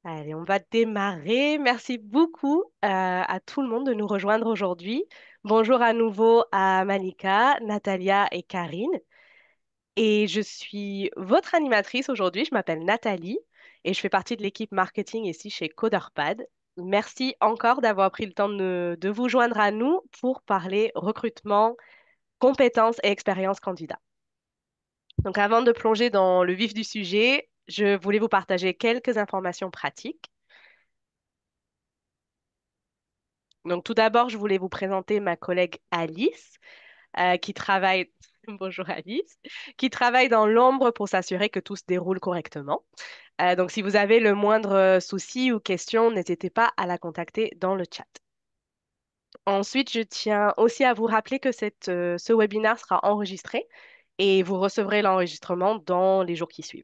Allez, on va démarrer. Merci beaucoup à tout le monde de nous rejoindre aujourd'hui. Bonjour à nouveau à Malika, Natalia et Karine. Et je suis votre animatrice aujourd'hui. Je m'appelle Nathalie et je fais partie de l'équipe marketing ici chez CoderPad. Merci encore d'avoir pris le temps de vous joindre à nous pour parler recrutement, compétences et expérience candidat. Donc avant de plonger dans le vif du sujet, je voulais vous partager quelques informations pratiques. Donc, tout d'abord, je voulais vous présenter ma collègue Alice, qui travaille, bonjour Alice, qui travaille dans l'ombre pour s'assurer que tout se déroule correctement. Donc, si vous avez le moindre souci ou question, n'hésitez pas à la contacter dans le chat. Ensuite, je tiens aussi à vous rappeler que ce webinaire sera enregistré et vous recevrez l'enregistrement dans les jours qui suivent.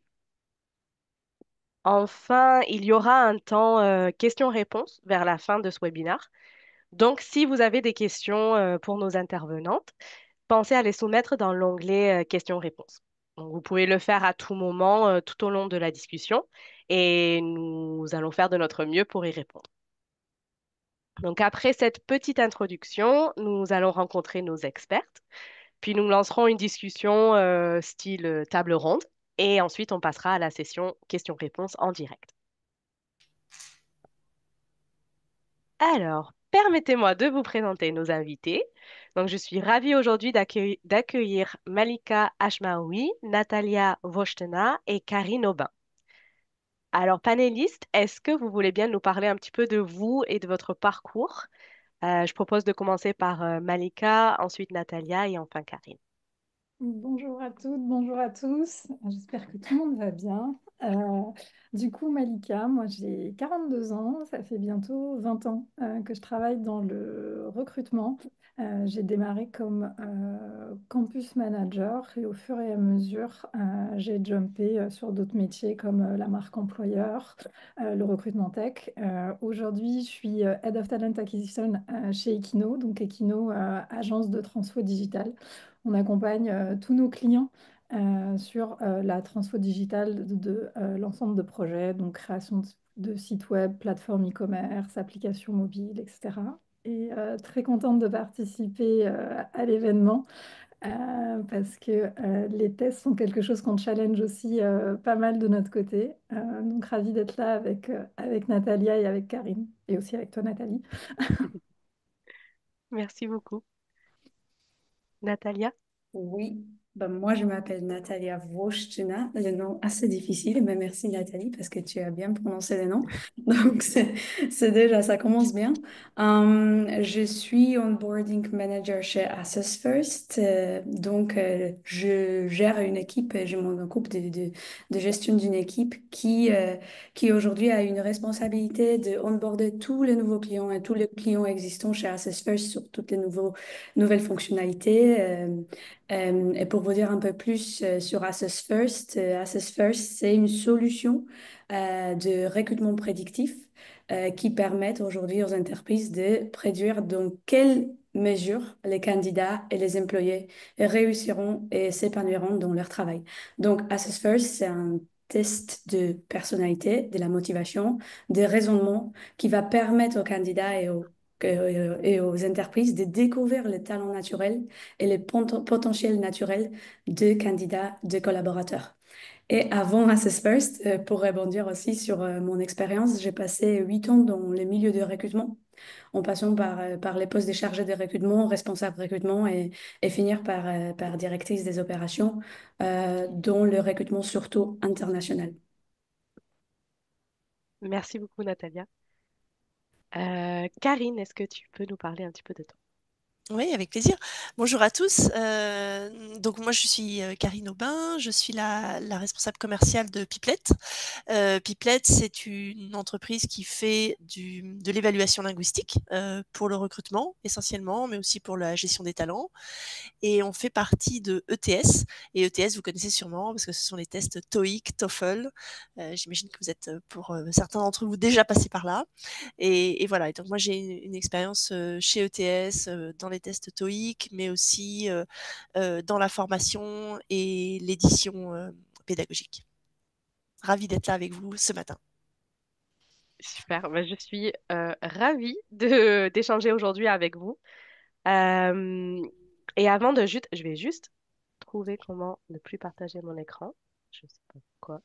Enfin, il y aura un temps questions-réponses vers la fin de ce webinaire. Donc, si vous avez des questions pour nos intervenantes, pensez à les soumettre dans l'onglet questions-réponses. Donc, vous pouvez le faire à tout moment, tout au long de la discussion, et nous allons faire de notre mieux pour y répondre. Donc, après cette petite introduction, nous allons rencontrer nos expertes, puis nous lancerons une discussion style table ronde, et ensuite on passera à la session questions-réponses en direct. Alors, permettez-moi de vous présenter nos invités. Donc, je suis ravie aujourd'hui d'accueillir Malika Ashmaoui, Natalia Vostena et Karine Aubin. Alors, panélistes, est-ce que vous voulez bien nous parler un petit peu de vous et de votre parcours? Je propose de commencer par Malika, ensuite Natalia et enfin Karine. Bonjour à toutes, bonjour à tous. J'espère que tout le monde va bien. Du coup, Malika, moi j'ai 42 ans, ça fait bientôt 20 ans que je travaille dans le recrutement. J'ai démarré comme campus manager et au fur et à mesure, j'ai jumpé sur d'autres métiers comme la marque employeur, le recrutement tech. Aujourd'hui, je suis Head of Talent Acquisition chez Equino, donc Equino, agence de transfo digital. On accompagne tous nos clients sur la transfo digitale de l'ensemble de projets, donc création de sites web, plateformes e-commerce, applications mobiles, etc. Et très contente de participer à l'événement parce que les tests sont quelque chose qu'on challenge aussi pas mal de notre côté. Donc ravie d'être là avec Natalia et avec Karine, et aussi avec toi Nathalie. Merci beaucoup. Natalia? Oui, ben moi je m'appelle Natalia Vostina, le nom assez difficile, mais merci Nathalie parce que tu as bien prononcé le nom. Donc c'est déjà, ça commence bien. Je suis onboarding manager chez Assess First, donc je gère une équipe, je m'en occupe de gestion d'une équipe qui aujourd'hui a une responsabilité de onboarder tous les nouveaux clients et tous les clients existants chez Assess First sur toutes les nouvelles fonctionnalités. Et pour vous dire un peu plus sur Assess First, c'est une solution de recrutement prédictif qui permet aujourd'hui aux entreprises de prédire dans quelle mesure les candidats et les employés réussiront et s'épanouiront dans leur travail. Donc, Assess First, c'est un test de personnalité, de la motivation, des raisonnements qui va permettre aux candidats et aux entreprises de découvrir les talents naturels et les potentiels naturels de candidats, de collaborateurs. Et avant Assess First, pour rebondir aussi sur mon expérience, j'ai passé 8 ans dans les milieux de recrutement, en passant par les postes de chargé de recrutement, responsable de recrutement et finir par directrice des opérations, dont le recrutement surtout international. Merci beaucoup, Natalia. Karine, est-ce que tu peux nous parler un petit peu de toi? Oui, avec plaisir. Bonjour à tous. Donc moi je suis Karine Aubin, je suis la responsable commerciale de Piplet. Piplet, c'est une entreprise qui fait de l'évaluation linguistique pour le recrutement essentiellement, mais aussi pour la gestion des talents. Et on fait partie de ETS. Et ETS, vous connaissez sûrement parce que ce sont les tests TOEIC, TOEFL. J'imagine que vous êtes pour certains d'entre vous déjà passés par là. Et voilà. Et donc moi j'ai une expérience chez ETS dans les tests TOEIC, mais aussi dans la formation et l'édition pédagogique. Ravie d'être là avec vous ce matin. Super. Ben, je suis ravie de d'échanger aujourd'hui avec vous. Euh, et avant de juste, je vais juste trouver comment ne plus partager mon écran. Je sais pas pourquoi.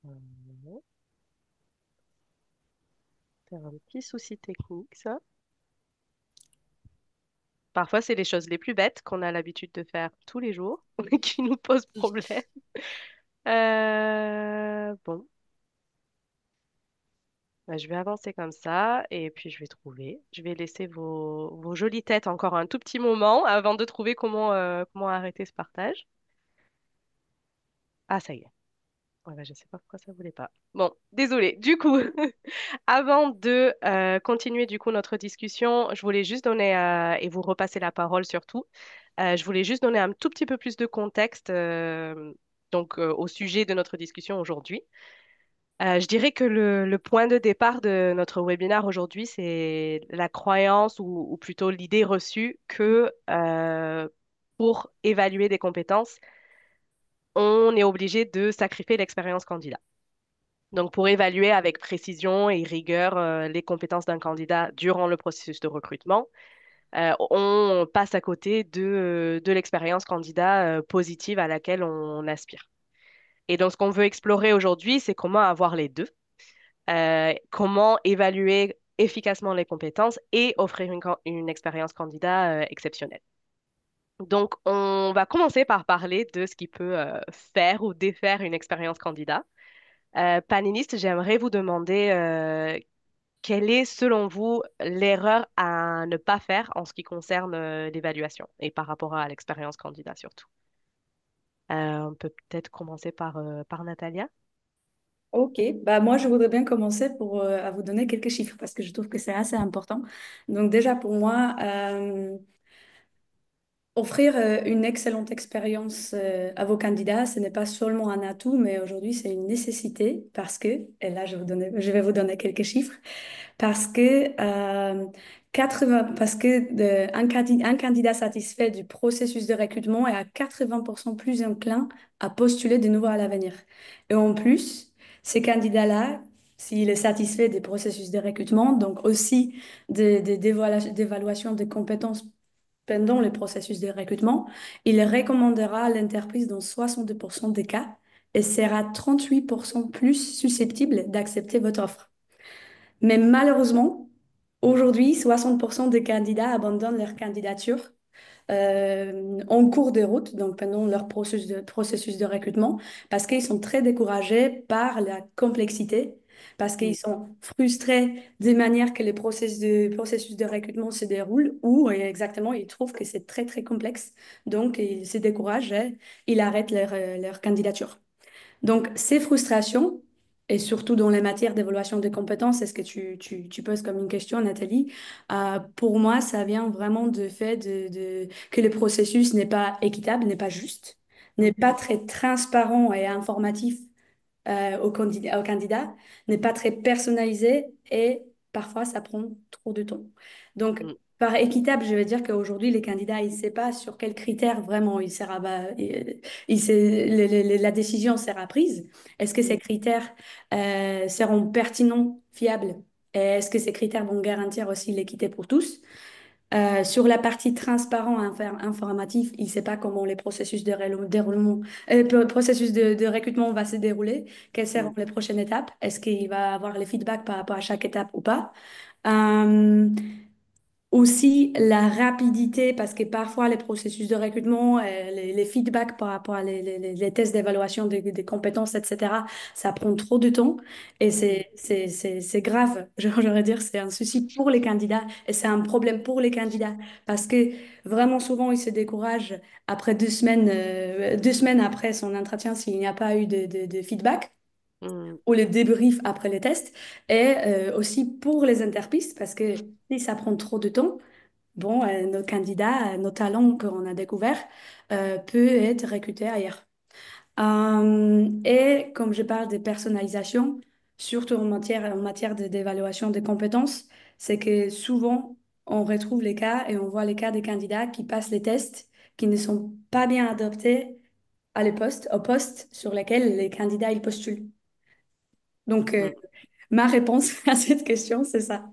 Euh, C'est un petit souci technique, ça. Parfois, c'est les choses les plus bêtes qu'on a l'habitude de faire tous les jours qui nous posent problème. Bon, ben, je vais avancer comme ça et puis je vais trouver. Je vais laisser vos jolies têtes encore un tout petit moment avant de trouver comment arrêter ce partage. Ah, ça y est. Ouais, ben, je sais pas pourquoi ça voulait pas. Bon, désolé. Du coup, avant de continuer du coup notre discussion, je voulais juste donner et vous repasser la parole surtout. Je voulais juste donner un tout petit peu plus de contexte au sujet de notre discussion aujourd'hui. Je dirais que le point de départ de notre webinaire aujourd'hui, c'est la croyance ou plutôt l'idée reçue que pour évaluer des compétences, on est obligé de sacrifier l'expérience candidat. Donc, pour évaluer avec précision et rigueur les compétences d'un candidat durant le processus de recrutement, on passe à côté de l'expérience candidat positive à laquelle on aspire. Et donc, ce qu'on veut explorer aujourd'hui, c'est comment avoir les deux, comment évaluer efficacement les compétences et offrir une expérience candidat exceptionnelle. Donc, on va commencer par parler de ce qui peut faire ou défaire une expérience candidat. Panéliste, j'aimerais vous demander quelle est, selon vous, l'erreur à ne pas faire en ce qui concerne l'évaluation et par rapport à l'expérience candidat surtout. On peut peut-être commencer par Natalia. Ok, bah moi je voudrais bien commencer pour à vous donner quelques chiffres parce que je trouve que c'est assez important. Donc déjà pour moi, offrir une excellente expérience à vos candidats, ce n'est pas seulement un atout, mais aujourd'hui c'est une nécessité parce que, et là je vais vous donner quelques chiffres. Parce que, 80, parce que un candidat satisfait du processus de recrutement est à 80% plus enclin à postuler de nouveau à l'avenir. Et en plus, ces candidats-là, s'il est satisfait des processus de recrutement, donc aussi d'évaluation des compétences pendant le processus de recrutement, il recommandera l'entreprise dans 62% des cas et sera 38% plus susceptible d'accepter votre offre. Mais malheureusement, aujourd'hui, 60% des candidats abandonnent leur candidature en cours de route, donc pendant leur processus de recrutement, parce qu'ils sont très découragés par la complexité, parce qu'ils Mm, sont frustrés des manières que les processus de recrutement se déroulent, ou exactement, ils trouvent que c'est très, très complexe. Donc, ils se découragent et ils arrêtent leur candidature. Donc, ces frustrations, et surtout dans les matières d'évaluation des compétences, est ce que tu poses comme une question, Nathalie, pour moi, ça vient vraiment du fait que le processus n'est pas équitable, n'est pas juste, n'est pas mhm, très transparent et informatif au candidat, n'est pas très personnalisé et parfois ça prend trop de temps. Donc, mm, par équitable, je veux dire qu'aujourd'hui, les candidats, ils ne savent pas sur quels critères vraiment la décision sera prise. Est-ce que ces mm, critères seront pertinents, fiables? Et est-ce que ces critères vont garantir aussi l'équité pour tous? Sur la partie transparent informatif, il ne sait pas comment les processus de déroulement, processus de recrutement va se dérouler, quelles seront mm, les prochaines étapes, est-ce qu'il va avoir les feedbacks par rapport à chaque étape ou pas. Euh, Aussi la rapidité, parce que parfois les processus de recrutement, les feedbacks par rapport à les tests d'évaluation des compétences, etc., ça prend trop de temps et mm, c'est grave. J'aurais dire, c'est un souci pour les candidats et c'est un problème pour les candidats parce que vraiment souvent ils se découragent après 2 semaines, 2 semaines après son entretien s'il n'y a pas eu de feedback mm, ou les débriefs après les tests, et aussi pour les interpistes, parce que si ça prend trop de temps, bon, nos candidats, nos talents qu'on a découverts, peuvent être recrutés ailleurs. Et comme je parle de personnalisation, surtout en matière d'évaluation des compétences, c'est que souvent, on retrouve les cas et on voit les cas des candidats qui passent les tests, qui ne sont pas bien adaptés aux postes sur lesquels les candidats ils postulent. Donc, Mm. ma réponse à cette question, c'est ça.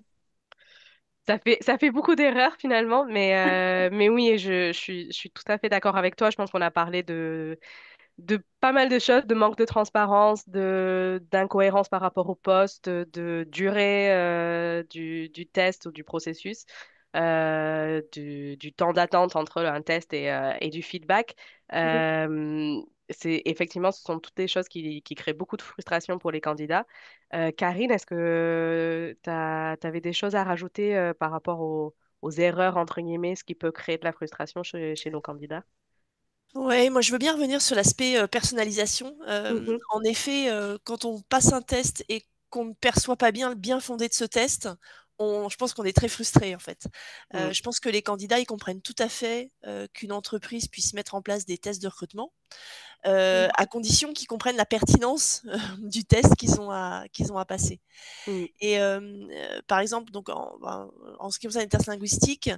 Ça fait beaucoup d'erreurs finalement, mais oui, je suis tout à fait d'accord avec toi. Je pense qu'on a parlé de pas mal de choses, de manque de transparence, d'incohérence par rapport au poste, de durée du test ou du processus, du temps d'attente entre un test et du feedback. Euh, Effectivement, ce sont toutes des choses qui créent beaucoup de frustration pour les candidats. Karine, est-ce que tu avais des choses à rajouter par rapport aux erreurs, entre guillemets, ce qui peut créer de la frustration chez nos candidats? Ouais, moi je veux bien revenir sur l'aspect personnalisation. Mhm, En effet, quand on passe un test et qu'on ne perçoit pas bien le bien fondé de ce test, je pense qu'on est très frustré en fait. mm, Je pense que les candidats ils comprennent tout à fait qu'une entreprise puisse mettre en place des tests de recrutement, à condition qu'ils comprennent la pertinence du test qu'ils ont à passer. mm, Et par exemple, donc en ce qui concerne les tests linguistiques,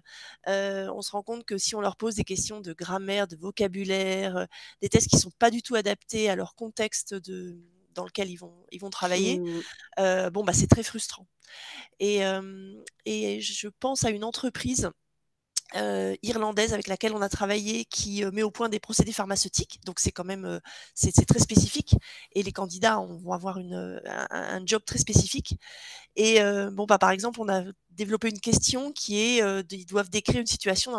on se rend compte que si on leur pose des questions de grammaire, de vocabulaire, des tests qui sont pas du tout adaptés à leur contexte dans lequel ils vont travailler, mm. bon, bah, c'est très frustrant. Et je pense à une entreprise irlandaise avec laquelle on a travaillé qui met au point des procédés pharmaceutiques. Donc c'est quand même c'est très spécifique et les candidats vont avoir un job très spécifique. Et bon, bah, par exemple, on a développé une question qui est, ils doivent décrire une situation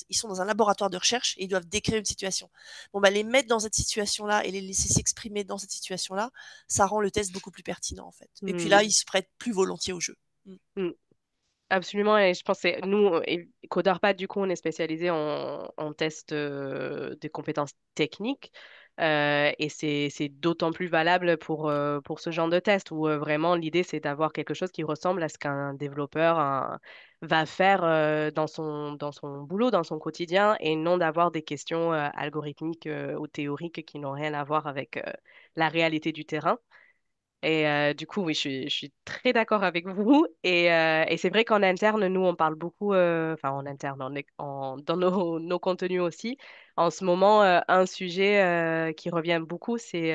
ils sont dans un laboratoire de recherche et ils doivent décrire une situation. Bon, bah, les mettre dans cette situation-là et les laisser s'exprimer dans cette situation-là, ça rend le test beaucoup plus pertinent, en fait. Et puis Mm, là, ils se prêtent plus volontiers au jeu. Mm. mm. Absolument, et je pense que nous, CoderPad, du coup, on est spécialisé en test des compétences techniques. Et c'est d'autant plus valable pour ce genre de test où vraiment l'idée, c'est d'avoir quelque chose qui ressemble à ce qu'un développeur va faire dans son boulot, dans son quotidien, et non d'avoir des questions algorithmiques ou théoriques qui n'ont rien à voir avec la réalité du terrain. Et du coup, oui, je suis très d'accord avec vous. Et c'est vrai qu'en interne, nous, on parle beaucoup, enfin en interne, dans nos contenus aussi. En ce moment, un sujet qui revient beaucoup, c'est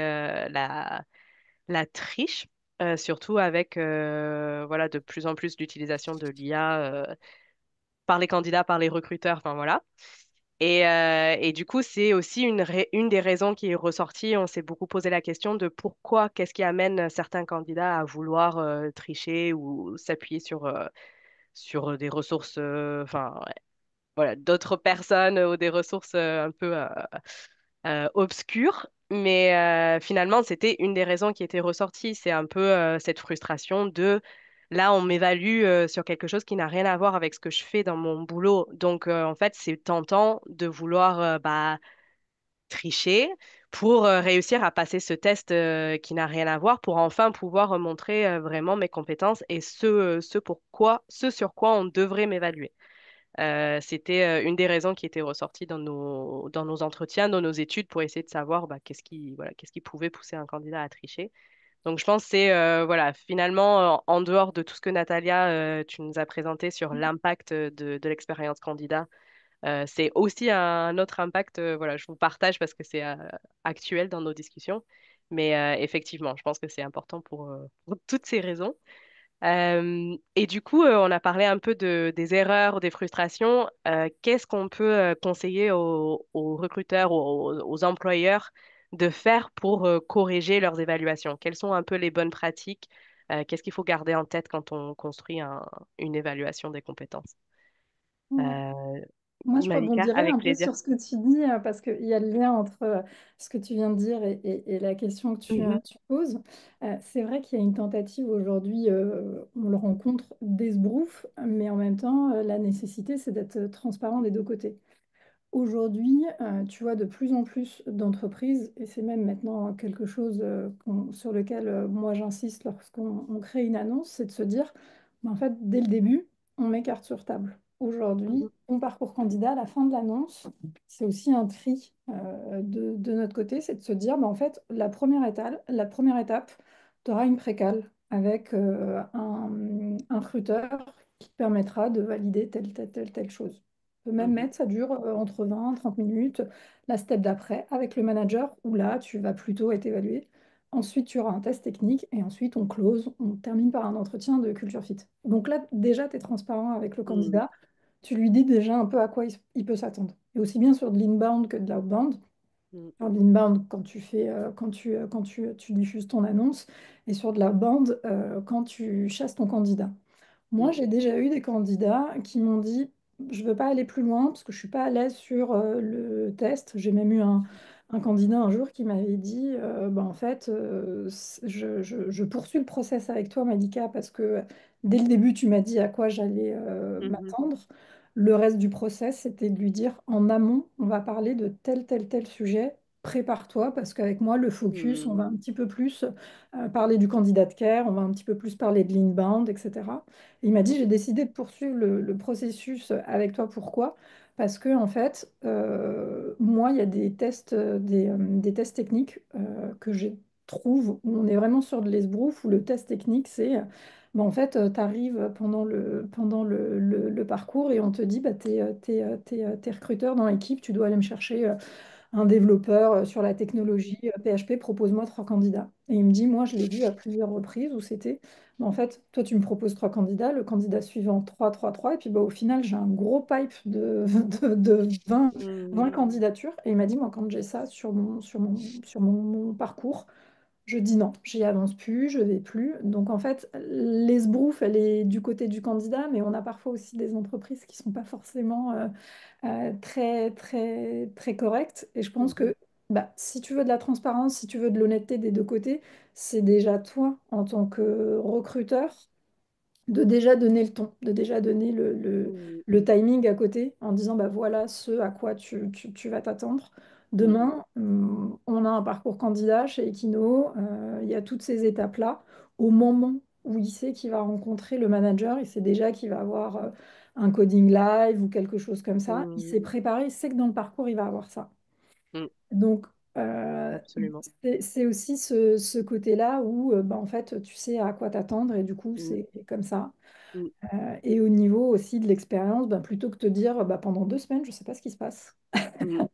la triche, surtout avec voilà, de plus en plus l'utilisation de l'IA par les candidats, par les recruteurs, enfin voilà. Et du coup, c'est aussi une des raisons qui est ressortie. On s'est beaucoup posé la question de pourquoi, qu'est-ce qui amène certains candidats à vouloir tricher ou s'appuyer sur des ressources, enfin, ouais, voilà, d'autres personnes ou des ressources un peu obscures. Mais finalement, c'était une des raisons qui était ressortie. C'est un peu cette frustration de là, on m'évalue sur quelque chose qui n'a rien à voir avec ce que je fais dans mon boulot. Donc, en fait, c'est tentant de vouloir bah, tricher pour réussir à passer ce test qui n'a rien à voir, pour enfin pouvoir montrer vraiment mes compétences et ce sur quoi on devrait m'évaluer. C'était une des raisons qui était ressortie dans nos entretiens, dans nos études, pour essayer de savoir bah, voilà, qu'est-ce qui pouvait pousser un candidat à tricher. Donc, je pense que c'est, voilà, finalement, en dehors de tout ce que Natalia, tu nous as présenté sur l'impact de l'expérience candidat, c'est aussi un autre impact, voilà, je vous partage parce que c'est actuel dans nos discussions. Mais effectivement, je pense que c'est important pour toutes ces raisons. Et du coup, on a parlé un peu des erreurs, des frustrations. Qu'est-ce qu'on peut conseiller aux recruteurs, aux employeurs de faire pour corriger leurs évaluations? Quelles sont un peu les bonnes pratiques? Qu'est-ce qu'il faut garder en tête quand on construit une évaluation des compétences? Mm. Euh, Moi, je Malika, rebondirais avec un peu plaisir. sur ce que tu dis, parce qu'il y a le lien entre ce que tu viens de dire et la question que Mhm, tu poses. C'est vrai qu'il y a une tentative aujourd'hui, on le rencontre d'esbrouf, mais en même temps, la nécessité, c'est d'être transparent des deux côtés. Aujourd'hui, tu vois de plus en plus d'entreprises, et c'est même maintenant quelque chose sur lequel moi j'insiste lorsqu'on crée une annonce, c'est de se dire, mais en fait, dès le début, on met carte sur table. mhm, Aujourd'hui, ton parcours candidat, à la fin de l'annonce, c'est aussi un tri de notre côté, c'est de se dire, en fait, la première étape, tu auras une précale avec un recruteur qui te permettra de valider telle chose. peut même Mhm. mettre, ça dure entre 20 et 30 minutes. La step d'après, avec le manager, où là, tu vas plutôt être évalué. Ensuite, tu auras un test technique et ensuite, on close, on termine par un entretien de culture fit. Donc là, déjà, tu es transparent avec le Mhm. candidat. Tu lui dis déjà un peu à quoi il peut s'attendre. Et aussi bien sur de l'inbound que de l'outbound. Mhm. Sur de l'inbound, quand tu diffuses ton annonce, et sur de l'outbound, quand tu chasses ton candidat. Moi, Mhm. j'ai déjà eu des candidats qui m'ont dit, je ne veux pas aller plus loin parce que je ne suis pas à l'aise sur le test. J'ai même eu un candidat un jour qui m'avait dit, bah, en fait, je poursuis le process avec toi, Malika, parce que dès le début, tu m'as dit à quoi j'allais Mhm. m'attendre. Le reste du process, c'était de lui dire, en amont, on va parler de tel, tel, tel sujet. Prépare-toi parce qu'avec moi, le focus, on va un Mhm. petit peu plus parler du candidat de care, on va un petit peu plus parler de l'inbound, etc. Et il m'a dit, j'ai décidé de poursuivre le processus avec toi. Pourquoi? Parce que, en fait, moi, il y a des tests techniques que je trouve où on est vraiment sur de l'esbrouf, où le test technique, c'est, bah, en fait, tu arrives pendant le parcours et on te dit, bah, t'es recruteur dans l'équipe, tu dois aller me chercher un développeur sur la technologie PHP, propose-moi trois candidats. Et il me dit, moi, je l'ai vu à plusieurs reprises où c'était, bah, en fait, toi, tu me proposes trois candidats, le candidat suivant, trois, trois, trois, et puis bah, au final, j'ai un gros pipe de 20 Mhm. candidatures. Et il m'a dit, moi, quand j'ai ça sur mon parcours, je dis non, j'y avance plus, je vais plus. Donc en fait, l'esbrouf, elle est du côté du candidat, mais on a parfois aussi des entreprises qui sont pas forcément très, très, très correctes. Et je pense Mhm. que bah, si tu veux de la transparence, si tu veux de l'honnêteté des deux côtés, c'est déjà toi, en tant que recruteur, de déjà donner le ton, de déjà donner Mhm. le timing à côté en disant bah voilà ce à quoi tu vas t'attendre. Mhm. Demain, on a un parcours candidat chez Equino, il y a toutes ces étapes-là. Au moment où il sait qu'il va rencontrer le manager, il sait déjà qu'il va avoir un coding live ou quelque chose comme ça. Il s'est Mhm. préparé, il sait que dans le parcours, il va avoir ça. Mhm. Donc, euh, Absolument. c'est aussi ce côté-là où bah, en fait, tu sais à quoi t'attendre et du coup, Mhm. c'est comme ça. Mhm. Et au niveau aussi de l'expérience, bah, plutôt que de te dire bah, pendant 2 semaines, je ne sais pas ce qui se passe, Mhm.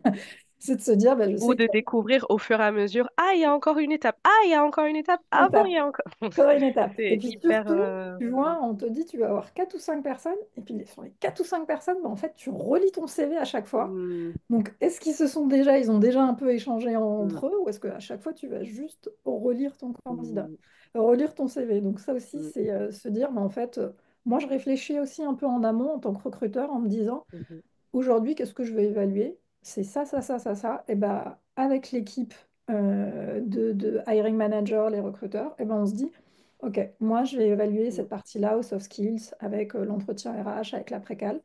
c'est de se dire bah, je Ou sais de qu'il découvrir au fur et à mesure, ah, il y a encore une étape, ah, il y a encore une étape, y a une ah bon, il étape, y a encore. encore une étape. Et C'est puis hyper. surtout, tu vois, on te dit tu vas avoir 4 ou 5 personnes, et puis sur les 4 ou 5 personnes, bah, en fait, tu relis ton CV à chaque fois. Mhm. Donc, est-ce ils ont déjà un peu échangé Mhm. entre eux, ou est-ce qu'à chaque fois, tu vas juste relire ton candidat, Mhm. relire ton CV? Donc, ça aussi, Mhm. c'est se dire, mais en fait, moi, je réfléchis aussi un peu en amont en tant que recruteur en me disant, Mhm. aujourd'hui, qu'est-ce que je vais évaluer? C'est ça, ça, ça, ça, ça. Et ben, avec l'équipe de hiring manager, les recruteurs, et ben, on se dit, OK, moi, je vais évaluer Mhm. cette partie-là aux soft skills avec l'entretien RH, avec la précale.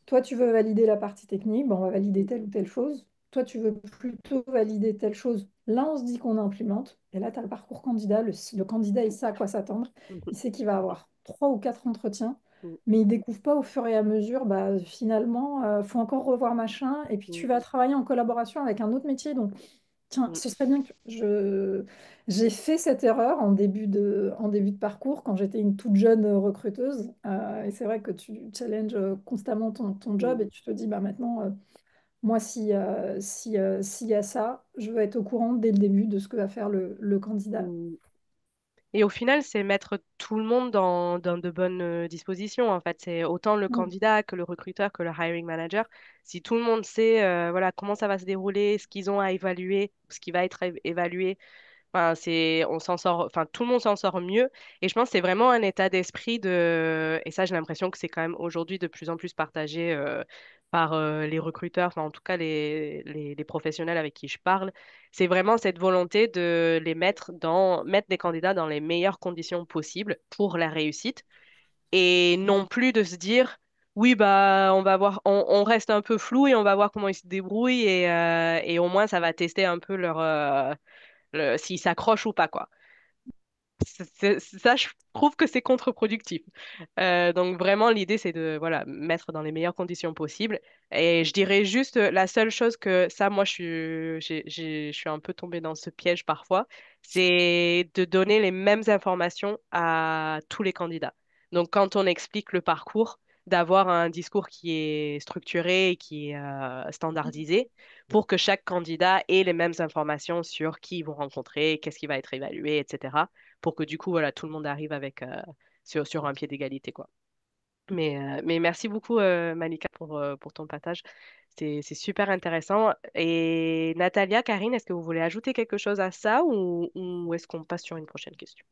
Toi, tu veux valider la partie technique, ben, on va valider telle ou telle chose. Toi, tu veux plutôt valider telle chose. Là, on se dit qu'on implémente. Et là, tu as le parcours candidat. Le candidat, il sait à quoi s'attendre. Mhm. Il sait qu'il va avoir 3 ou 4 entretiens. Mhm. Mais il découvre pas au fur et à mesure, bah, finalement, faut encore revoir machin. Et puis, tu Mhm. vas travailler en collaboration avec un autre métier. Donc, tiens, Mhm. ce serait bien que j'ai fait cette erreur en début de parcours quand j'étais une toute jeune recruteuse. Et c'est vrai que tu challenges constamment ton job et Mhm. tu te dis, bah maintenant, moi, s'il y a ça, je veux être au courant dès le début de ce que va faire le candidat. Mhm. Et au final, c'est mettre tout le monde dans de bonnes dispositions. En fait, c'est autant le Mm, candidat que le recruteur que le hiring manager. Si tout le monde sait voilà, comment ça va se dérouler, ce qu'ils ont à évaluer, ce qui va être évalué, enfin, on s'en sort, enfin, tout le monde s'en sort mieux. Et je pense que c'est vraiment un état d'esprit et ça, j'ai l'impression que c'est quand même aujourd'hui de plus en plus partagé par les recruteurs, enfin, en tout cas les professionnels avec qui je parle. C'est vraiment cette volonté de mettre des candidats dans les meilleures conditions possibles pour la réussite et non plus de se dire, oui, bah, on va voir, on reste un peu flou et on va voir comment ils se débrouillent et au moins ça va tester un peu s'ils s'accrochent ou pas, quoi. Ça, je trouve que c'est contre-productif. Donc vraiment, l'idée, c'est de voilà, mettre dans les meilleures conditions possibles. Et je dirais juste la seule chose que ça, moi, je suis un peu tombée dans ce piège parfois, c'est de donner les mêmes informations à tous les candidats. Donc quand on explique le parcours, d'avoir un discours qui est structuré et qui est standardisé pour que chaque candidat ait les mêmes informations sur qui ils vont rencontrer, qu'est-ce qui va être évalué, etc. Pour que du coup, voilà, tout le monde arrive avec, sur un pied d'égalité, quoi. Mais merci beaucoup, Malika, pour ton partage. C'est super intéressant. Et Natalia, Karine, est-ce que vous voulez ajouter quelque chose à ça ou est-ce qu'on passe sur une prochaine question?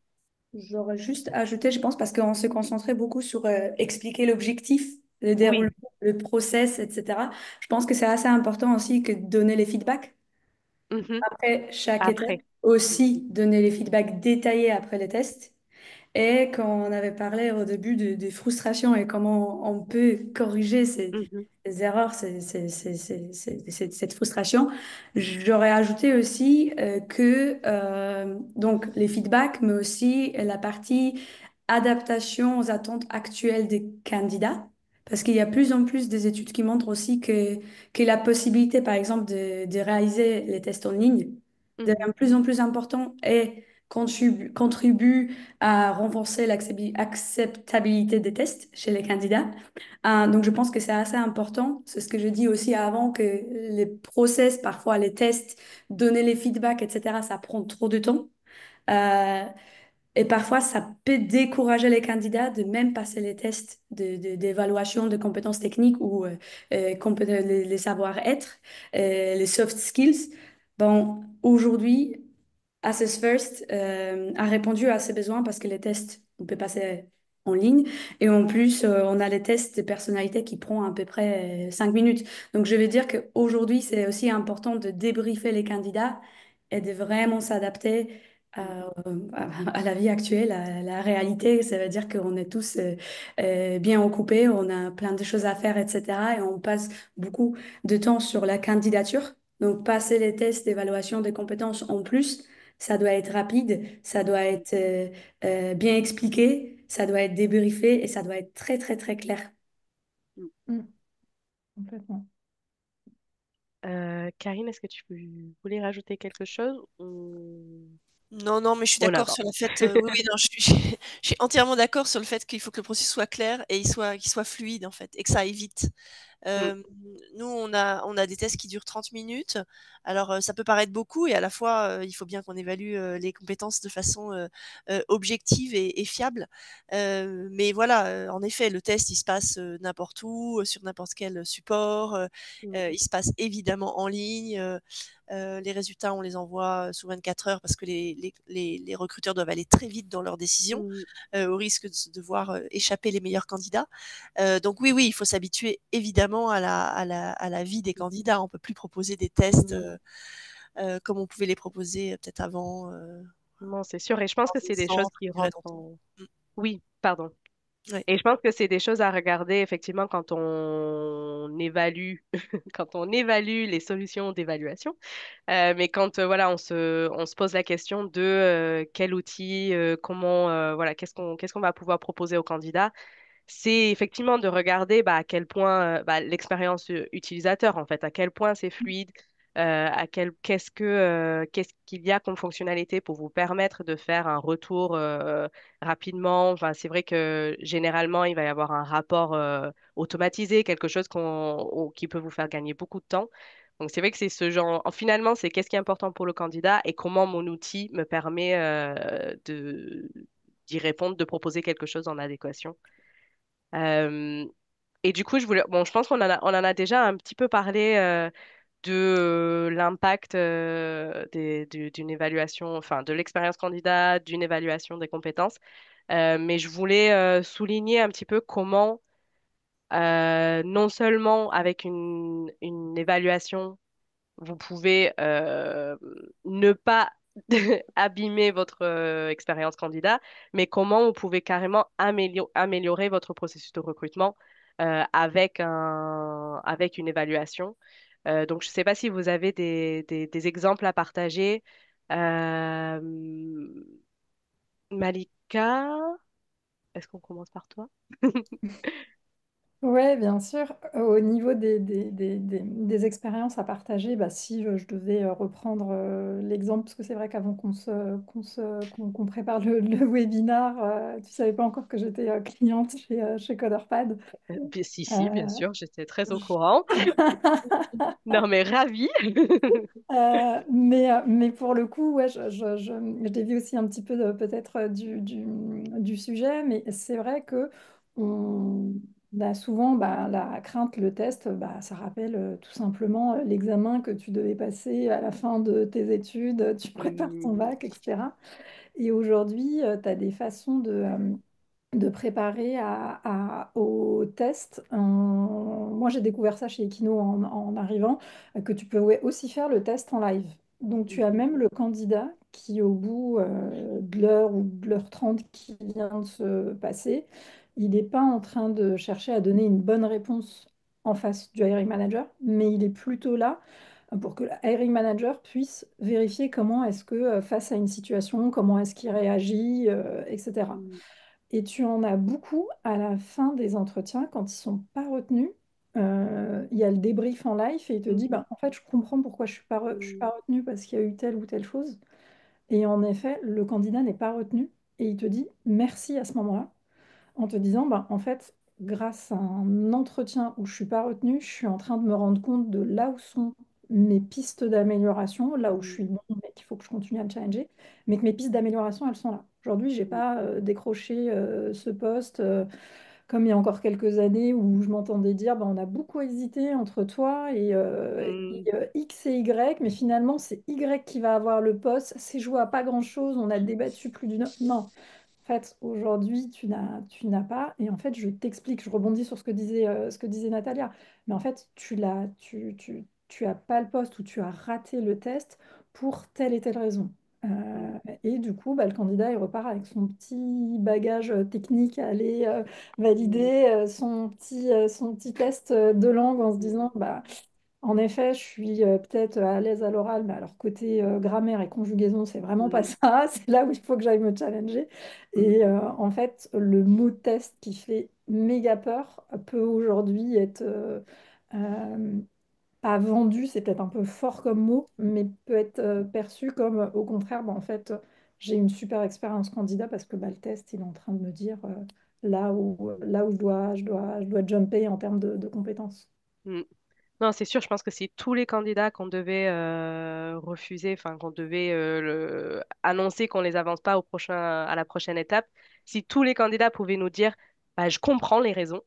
J'aurais juste ajouté, je pense, parce qu'on se concentrait beaucoup sur expliquer l'objectif, le déroulement, Oui. le process, etc. Je pense que c'est assez important aussi que de donner les feedbacks Mhm. après chaque étape, Après. aussi donner les feedbacks détaillés après les tests. Et quand on avait parlé au début des frustrations et comment on peut corriger Mhm. ces erreurs, cette frustration, j'aurais ajouté aussi que donc les feedbacks, mais aussi la partie adaptation aux attentes actuelles des candidats. Parce qu'il y a plus en plus des études qui montrent aussi que la possibilité, par exemple, de réaliser les tests en ligne Mhm. devient de plus en plus important et contribue à renforcer l'acceptabilité des tests chez les candidats. Donc, je pense que c'est assez important. C'est ce que je dis aussi avant, que les process, parfois les tests, donner les feedbacks, etc., ça prend trop de temps. Euh, et parfois, ça peut décourager les candidats de même passer les tests d'évaluation de compétences techniques ou les savoir-être, les soft skills. Bon, aujourd'hui, Assess First a répondu à ces besoins parce que les tests, on peut passer en ligne. Et en plus, on a les tests de personnalité qui prennent à peu près 5 minutes. Donc, je vais dire qu'aujourd'hui, c'est aussi important de débriefer les candidats et de vraiment s'adapter à, à la vie actuelle, à la réalité. Ça veut dire qu'on est tous bien occupés, on a plein de choses à faire, etc. Et on passe beaucoup de temps sur la candidature. Donc, passer les tests d'évaluation des compétences en plus, ça doit être rapide, ça doit Mhm. être bien expliqué, ça doit être débriefé et ça doit être très, très, très clair. Mm, complètement. Karine, est-ce que tu voulais rajouter quelque chose ou Non, non, mais je suis on d'accord avance? sur le fait, oui, oui, non, je suis entièrement d'accord sur le fait qu'il faut que le processus soit clair et qu'il soit fluide, en fait, et que ça aille vite. Mm, Nous, on a des tests qui durent 30 minutes. Alors, ça peut paraître beaucoup et à la fois, il faut bien qu'on évalue les compétences de façon objective et fiable. Mais voilà, en effet, le test, il se passe n'importe où, sur n'importe quel support. mm, Il se passe évidemment en ligne. Les résultats, on les envoie sous 24 heures parce que les recruteurs doivent aller très vite dans leurs décisions, mm, au risque de voir échapper les meilleurs candidats. Donc oui, oui, il faut s'habituer évidemment à la vie des candidats. On ne peut plus proposer des tests mm. comme on pouvait les proposer peut-être avant, Non, c'est sûr. Et je pense dans que des c'est des choses centres qui qui duraient rentrent longtemps. en... Oui, pardon. Ouais. Et je pense que c'est des choses à regarder effectivement quand on évalue, quand on évalue les solutions d'évaluation. Mais quand voilà, on se pose la question de quel outil, comment, voilà, qu'est-ce qu'on va pouvoir proposer aux candidats, c'est effectivement de regarder bah, à quel point l'expérience utilisateur, en fait, à quel point c'est fluide, qu'est-ce qu'il y a comme fonctionnalité pour vous permettre de faire un retour rapidement. Enfin, c'est vrai que généralement, il va y avoir un rapport automatisé, quelque chose qui peut vous faire gagner beaucoup de temps. Donc, c'est vrai que c'est ce genre. Finalement, c'est qu'est-ce qui est important pour le candidat et comment mon outil me permet d'y répondre, de proposer quelque chose en adéquation. Euh, et du coup, bon, je pense on en a déjà un petit peu parlé de l'impact d'une évaluation, enfin de l'expérience candidat, d'une évaluation des compétences. Mais je voulais souligner un petit peu comment, non seulement avec une évaluation vous pouvez ne pas abîmer votre expérience candidat, mais comment vous pouvez carrément améliorer votre processus de recrutement avec une évaluation. Donc, je ne sais pas si vous avez des exemples à partager. Euh, Malika, est-ce qu'on commence par toi? Ouais, bien sûr. Au niveau des expériences à partager, bah, si je devais reprendre l'exemple, parce que c'est vrai qu'avant qu'on prépare le webinar, tu savais pas encore que j'étais cliente chez CoderPad. Si, bien Euh, sûr, j'étais très au je- courant. Non, mais ravi. mais pour le coup, ouais, je dévie aussi un petit peu peut-être du sujet, mais c'est vrai que on a souvent bah, la crainte, le test, bah, ça rappelle tout simplement l'examen que tu devais passer à la fin de tes études, tu prépares ton Mhm. bac, etc. Et aujourd'hui, tu as des façons de préparer au test. Moi, j'ai découvert ça chez Equino en arrivant, que tu peux ouais, aussi faire le test en live. Donc, tu as Mhm. même le candidat qui, au bout de l'heure ou de l'heure 30 qui vient de se passer, il n'est pas en train de chercher à donner une bonne réponse en face du hiring manager, mais il est plutôt là pour que le hiring manager puisse vérifier comment est-ce que, face à une situation, comment est-ce qu'il réagit, etc. Mhm. Et tu en as beaucoup à la fin des entretiens, quand ils sont pas retenus. Il y a le débrief en live et il te dit, Mhm. bah, en fait, je comprends pourquoi je suis pas retenu parce qu'il y a eu telle ou telle chose. Et en effet, le candidat n'est pas retenu et il te dit merci à ce moment-là en te disant, bah, en fait, grâce à un entretien où je suis pas retenue, je suis en train de me rendre compte de là où sont mes pistes d'amélioration, là où je Mhm. suis bon, mais qu'il faut que je continue à me challenger, mais que mes pistes d'amélioration, elles sont là. Aujourd'hui, j'ai pas décroché ce poste comme il y a encore quelques années où je m'entendais dire, bah, on a beaucoup hésité entre toi Mhm. X et Y, mais finalement, c'est Y qui va avoir le poste. C'est joué à pas grand-chose, on a débattu plus d'une heure. Non, en fait, aujourd'hui, tu n'as pas. Et en fait, je t'explique, je rebondis sur ce que disait Natalia. Mais en fait, tu as pas le poste ou tu as raté le test pour telle et telle raison. Et du coup, bah, le candidat, il repart avec son petit bagage technique à aller Mhm. valider son petit test de langue en se disant, Mhm. bah, en effet, je suis peut-être à l'aise à l'oral, mais alors côté grammaire et conjugaison, c'est vraiment pas Mhm. ça. C'est là où il faut que j'aille me challenger. Mhm. Et en fait, le mot test qui fait méga peur peut aujourd'hui être pas vendu, c'est peut-être un peu fort comme mot, mais peut être perçu comme au contraire, bah, en fait, j'ai une super expérience candidat parce que bah, le test, il est en train de me dire là où je dois jumper en termes de compétences. Mhm. Non, c'est sûr, je pense que si tous les candidats qu'on devait refuser, enfin qu'on devait annoncer qu'on les avance pas à la prochaine étape, si tous les candidats pouvaient nous dire, bah, je comprends les raisons,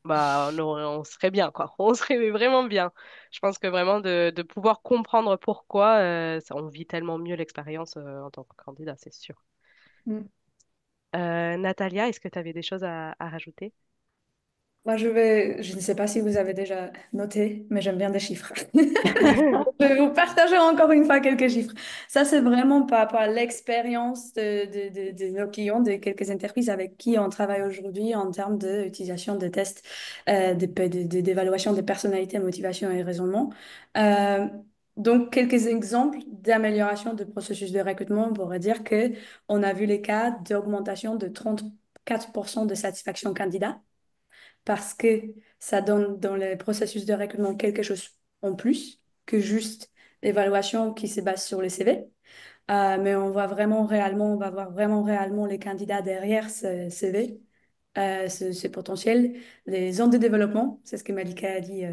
bah, on serait bien, quoi. On serait vraiment bien. Je pense que vraiment de pouvoir comprendre pourquoi, on vit tellement mieux l'expérience en tant que candidat, c'est sûr. Mm. Natalia, est-ce que tu avais des choses à rajouter? Moi, je ne sais pas si vous avez déjà noté, mais j'aime bien des chiffres. Je vais vous partager encore une fois quelques chiffres. Ça, c'est vraiment par rapport à l'expérience de nos clients, de quelques entreprises avec qui on travaille aujourd'hui en termes d'utilisation de tests d'évaluation de personnalité, motivation et raisonnement. Euh, donc, quelques exemples d'amélioration de processus de recrutement. On pourrait dire que on a vu les cas d'augmentation de 34% de satisfaction candidat parce que ça donne dans le processus de recrutement quelque chose en plus que juste l'évaluation qui se base sur le CV. Mais on va voir vraiment réellement les candidats derrière ce CV, ce potentiel, les zones de développement, c'est ce que Malika a dit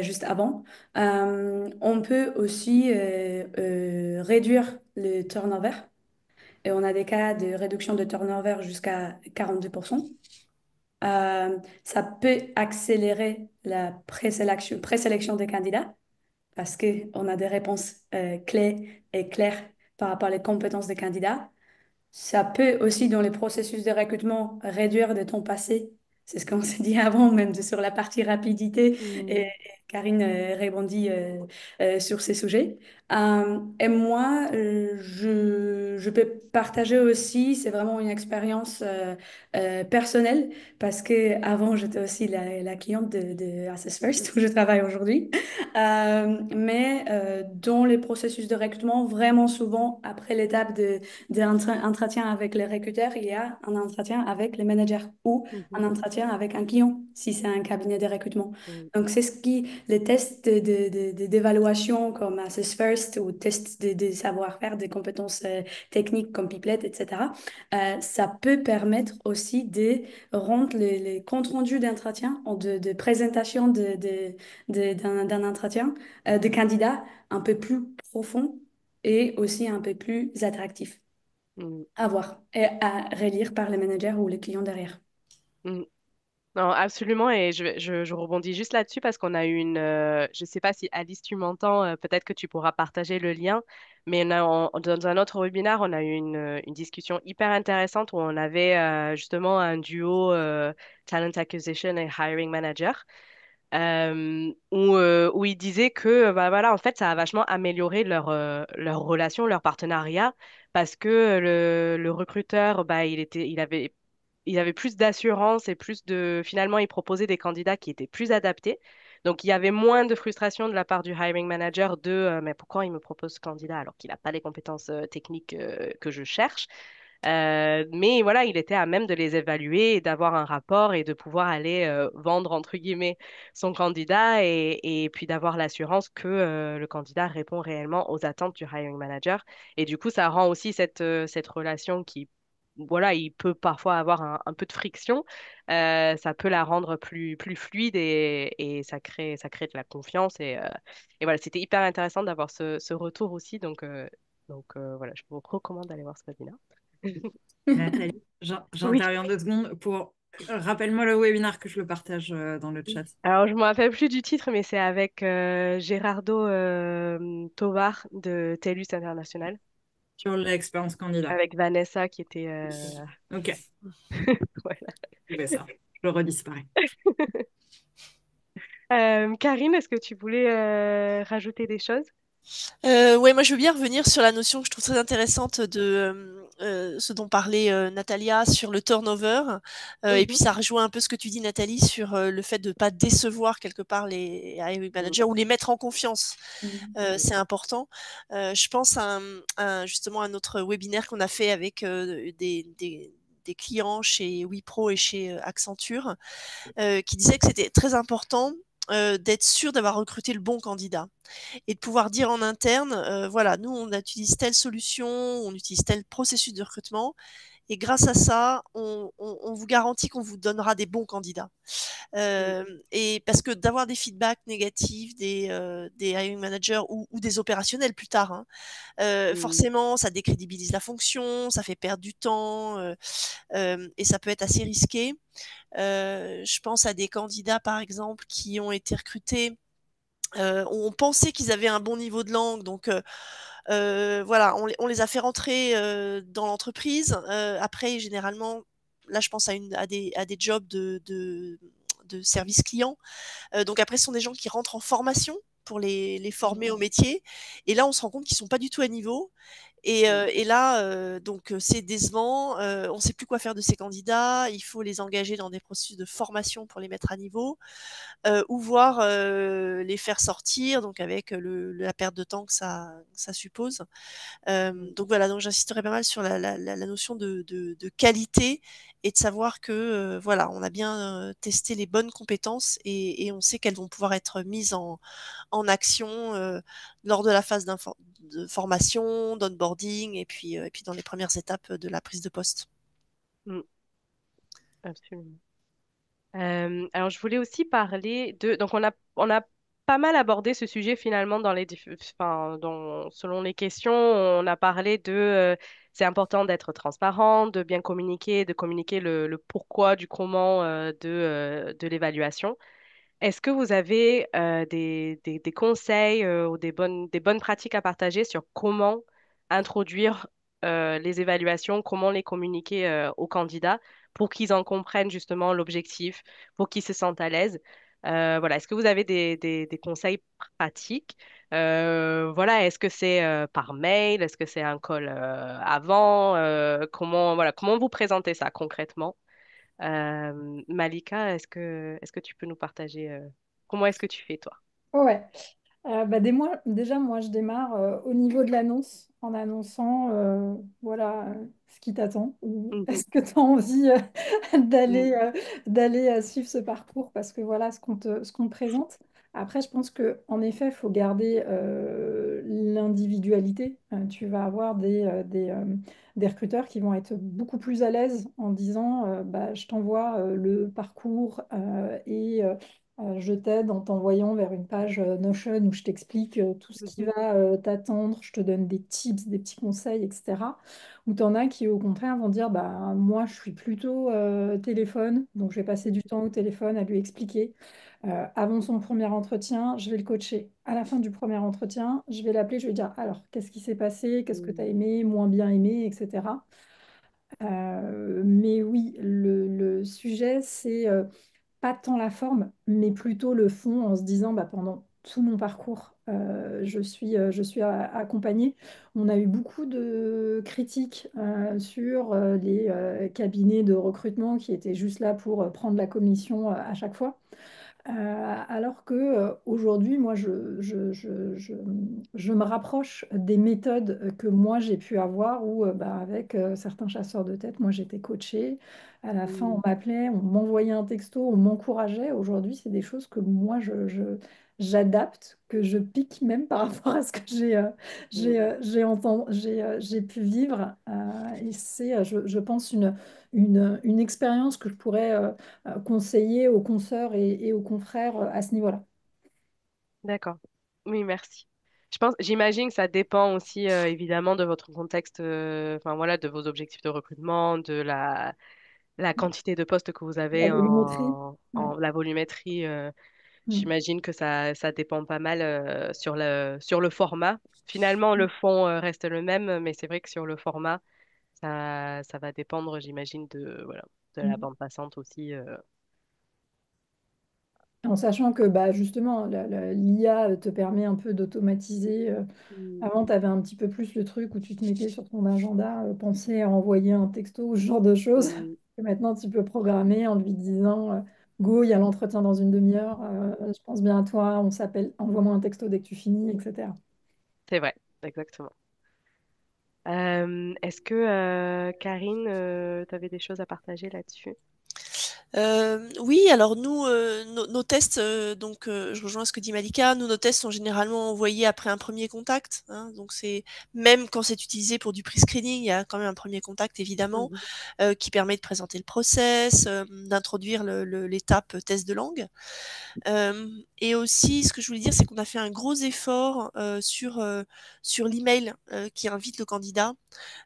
juste avant. On peut aussi réduire le turnover. Et on a des cas de réduction de turnover jusqu'à 42%. Ça peut accélérer la présélection des candidats parce qu'on a des réponses clés et claires par rapport aux compétences des candidats. Ça peut aussi, dans les processus de recrutement, réduire le temps passé. C'est ce qu'on s'est dit avant, même sur la partie rapidité. Et Hmm. Karine rebondit sur ces sujets. Et moi, je peux partager aussi, c'est vraiment une expérience personnelle parce que avant j'étais aussi la cliente de Access First où je travaille aujourd'hui. Mais dans les processus de recrutement, vraiment souvent après l'étape d'entretien avec les recruteurs, il y a un entretien avec les managers ou un Mhm. entretien avec un client si c'est un cabinet de recrutement. Mm, Donc, c'est ce qui, les tests d'évaluation comme Assess First ou tests de savoir-faire, des compétences techniques comme Pipelette, etc., ça peut permettre aussi de rendre les comptes rendus d'entretien, de présentation d'un entretien de candidat un peu plus profond et aussi un peu plus attractif mm, à voir et à relire par les managers ou les clients derrière. mm. Non, absolument, et je rebondis juste là-dessus parce qu'on a eu je ne sais pas si Alice, tu m'entends, peut-être que tu pourras partager le lien, mais dans un autre webinaire, on a eu une discussion hyper intéressante où on avait justement un duo Talent Acquisition et Hiring Manager, où ils disaient que bah, voilà, en fait, ça a vachement amélioré leur relation, leur partenariat, parce que le recruteur, bah, il avait plus d'assurance et plus de... Finalement, il proposait des candidats qui étaient plus adaptés. Donc, il y avait moins de frustration de la part du hiring manager mais pourquoi il me propose ce candidat alors qu'il n'a pas les compétences techniques que je cherche? Mais voilà, il était à même de les évaluer et d'avoir un rapport et de pouvoir aller vendre, entre guillemets, son candidat et puis d'avoir l'assurance que le candidat répond réellement aux attentes du hiring manager. Et du coup, ça rend aussi cette relation qui, voilà, il peut parfois avoir un peu de friction. Ça peut la rendre plus fluide et ça crée de la confiance. Et voilà, c'était hyper intéressant d'avoir ce retour aussi. Voilà, je vous recommande d'aller voir ce webinaire. Nathalie, Oui. j'interviens 2 secondes pour... Rappelle-moi le webinaire que je le partage dans le chat. Alors, je ne me rappelle plus du titre, mais c'est avec Gerardo Tovar de TELUS International, Sur l'expérience candidat. avec Vanessa qui était... Ok, voilà. je fais ça. Je le redisparais. Karine, est-ce que tu voulais rajouter des choses? Ouais, moi je veux bien revenir sur la notion que je trouve très intéressante de ce dont parlait Natalia sur le turnover. Et puis Mhm. ça rejoint un peu ce que tu dis, Nathalie, sur le fait de ne pas décevoir quelque part les hiring Mm, managers ou les mettre en confiance. Mhm. C'est important. Je pense justement à notre webinaire qu'on a fait avec des clients chez Wipro et chez Accenture, qui disaient que c'était très important d'être sûr d'avoir recruté le bon candidat et de pouvoir dire en interne, voilà, nous, on utilise telle solution, on utilise tel processus de recrutement, et grâce à ça, on vous garantit qu'on vous donnera des bons candidats. mm, Et parce que d'avoir des feedbacks négatifs des hiring managers ou des opérationnels plus tard, hein, mm, forcément, ça décrédibilise la fonction, ça fait perdre du temps, et ça peut être assez risqué. Je pense à des candidats, par exemple, qui ont été recrutés on pensait qu'ils avaient un bon niveau de langue, donc voilà, on les a fait rentrer dans l'entreprise. Après, généralement, là, je pense à des jobs de service client. Donc après, ce sont des gens qui rentrent en formation pour les former au métier. Et là, on se rend compte qu'ils sont pas du tout à niveau. mm, Et là, donc c'est décevant. On ne sait plus quoi faire de ces candidats. Il faut les engager dans des processus de formation pour les mettre à niveau ou voir les faire sortir, donc avec la perte de temps que ça suppose. mm, Donc voilà, donc j'insisterai pas mal sur la notion de qualité et de savoir que voilà, on a bien testé les bonnes compétences et on sait qu'elles vont pouvoir être mises en action lors de la phase de formation, d'onboarding et puis dans les premières étapes de la prise de poste. mm, absolument. Alors, je voulais aussi parler de... Donc, on a pas mal abordé ce sujet finalement enfin, selon les questions. On a parlé c'est important d'être transparent, de bien communiquer, de communiquer le pourquoi du comment de l'évaluation. Est-ce que vous avez des conseils ou des bonnes pratiques à partager sur comment introduire les évaluations, comment les communiquer aux candidats pour qu'ils en comprennent justement l'objectif, pour qu'ils se sentent à l'aise? Voilà, est-ce que vous avez des conseils pratiques? Voilà, est-ce que c'est par mail? Est-ce que c'est un call avant? Voilà, comment vous présentez ça concrètement? Malika, est-ce que tu peux nous partager comment est-ce que tu fais toi? Ouais. Déjà, moi, je démarre au niveau de l'annonce, en annonçant voilà, ce qui t'attend. Ou Mhm, est-ce que tu as envie mhm, d'aller suivre ce parcours parce que voilà ce qu'on te présente. Après, je pense qu'en effet, il faut garder l'individualité. Tu vas avoir des recruteurs qui vont être beaucoup plus à l'aise en disant bah, je t'envoie le parcours et je t'aide en t'envoyant vers une page Notion où je t'explique tout ce qui mhm, va t'attendre, je te donne des tips, des petits conseils, etc. Ou tu en as qui, au contraire, vont dire, bah, moi, je suis plutôt téléphone, donc je vais passer du temps au téléphone à lui expliquer. Avant son premier entretien, je vais le coacher. À la fin du premier entretien, je vais l'appeler, je vais lui dire, alors, qu'est-ce qui s'est passé? Qu'est-ce que tu as mhm, aimé, moins bien aimé, etc. Mais oui, le sujet, c'est pas tant la forme, mais plutôt le fond en se disant bah, pendant tout mon parcours, je suis accompagnée. On a eu beaucoup de critiques sur les cabinets de recrutement qui étaient juste là pour prendre la commission à chaque fois. Alors que aujourd'hui, moi, je me rapproche des méthodes que moi j'ai pu avoir où, bah, avec certains chasseurs de tête, moi j'étais coachée. À la fin, on mhm, m'appelait, on m'envoyait un texto, on m'encourageait. Aujourd'hui, c'est des choses que moi j'adapte, que je pique même par rapport à ce que mhm. j'ai pu vivre. Et c'est, je pense, une expérience que je pourrais conseiller aux consoeurs et aux confrères à ce niveau-là. D'accord. Oui, merci. J'imagine que ça dépend aussi évidemment de votre contexte, enfin voilà, de vos objectifs de recrutement, de la quantité de postes que vous La avez volumétrie. Ouais. en la volumétrie. Mm. J'imagine que ça dépend pas mal sur le format. Finalement, le fond reste le même, mais c'est vrai que sur le format, ça va dépendre, j'imagine, voilà, de la Mm. bande passante aussi. En sachant que bah, justement, l'IA te permet un peu d'automatiser. Mm, Avant, tu avais un petit peu plus le truc où tu te mettais sur ton agenda, penser à envoyer un texto ou ce genre de choses. mm, Et maintenant, tu peux programmer en lui disant Go, il y a l'entretien dans une demi-heure, je pense bien à toi, on s'appelle, envoie-moi un texto dès que tu finis, etc. c'est vrai, exactement. Est-ce que, Karine, tu avais des choses à partager là-dessus? Oui, alors nous, nos tests, je rejoins ce que dit Malika, nous, nos tests sont généralement envoyés après un premier contact, hein, donc c'est même quand c'est utilisé pour du pre-screening, il y a quand même un premier contact évidemment, Mhm, qui permet de présenter le process, d'introduire l'étape test de langue. Et aussi, ce que je voulais dire, c'est qu'on a fait un gros effort sur l'email qui invite le candidat.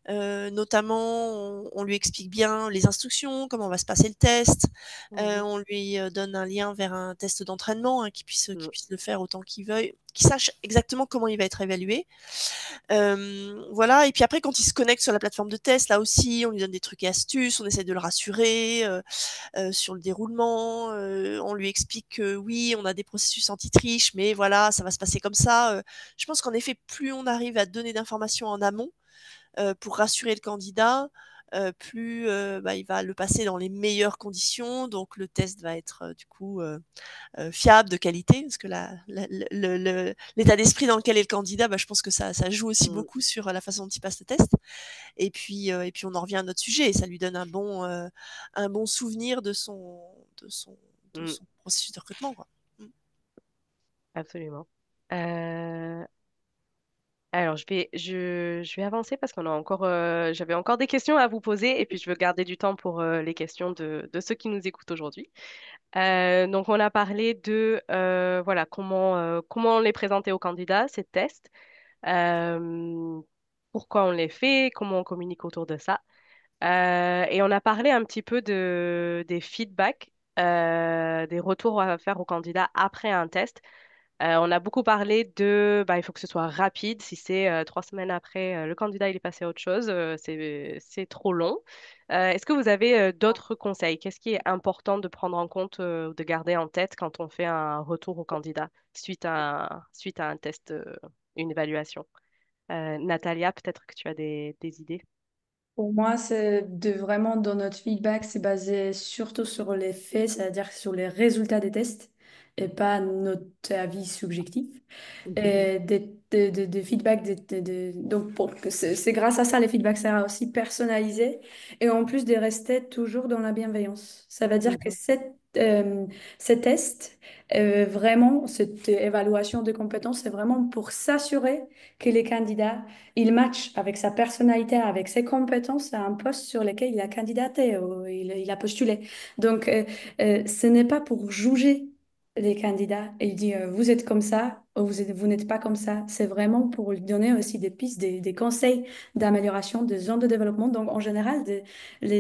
Notamment, on lui explique bien les instructions, comment va se passer le test. mhm, On lui donne un lien vers un test d'entraînement, hein, qu'il mm, puisse le faire autant qu'il veuille, qu'il sache exactement comment il va être évalué. Voilà, et puis après, quand il se connecte sur la plateforme de test, là aussi, on lui donne des trucs et astuces, on essaie de le rassurer sur le déroulement. On lui explique que oui, on a des processus anti-triche, mais voilà, ça va se passer comme ça. Je pense qu'en effet, plus on arrive à donner d'informations en amont pour rassurer le candidat, plus bah, il va le passer dans les meilleures conditions. Donc le test va être du coup fiable, de qualité, parce que l'état d'esprit dans lequel est le candidat, bah, je pense que ça joue aussi mm, beaucoup sur la façon dont il passe le test. Et puis on en revient à notre sujet, et ça lui donne un bon souvenir de mm, son processus de recrutement, quoi. Mm. absolument. Euh, alors, je vais avancer parce j'avais encore des questions à vous poser et puis je veux garder du temps pour les questions de ceux qui nous écoutent aujourd'hui. Donc, on a parlé de voilà, comment on les présentait aux candidats, ces tests, euh, pourquoi on les fait, comment on communique autour de ça. Et on a parlé un petit peu des feedbacks, des retours à faire aux candidats après un test. On a beaucoup parlé de, bah, il faut que ce soit rapide. Si c'est 3 semaines après, le candidat il est passé à autre chose, c'est trop long. Est-ce que vous avez d'autres conseils? Qu'est-ce qui est important de prendre en compte, ou de garder en tête quand on fait un retour au candidat suite à un test, une évaluation? Natalia, peut-être que tu as des idées. Pour moi, c'est de vraiment, dans notre feedback, c'est basé surtout sur les faits, c'est-à-dire sur les résultats des tests et pas notre avis subjectif. Mhm, Et des feedbacks, donc c'est grâce à ça, les feedbacks sera aussi personnalisé et en plus de rester toujours dans la bienveillance. Ça veut dire que mhm, ces tests, vraiment, cette évaluation de compétences, c'est vraiment pour s'assurer que les candidats il match avec sa personnalité, avec ses compétences à un poste sur lequel il a candidaté ou il a postulé. Donc, ce n'est pas pour juger les candidats et dire vous êtes comme ça ou vous n'êtes pas comme ça. C'est vraiment pour lui donner aussi des pistes, des conseils d'amélioration, des zones de développement. Donc, en général,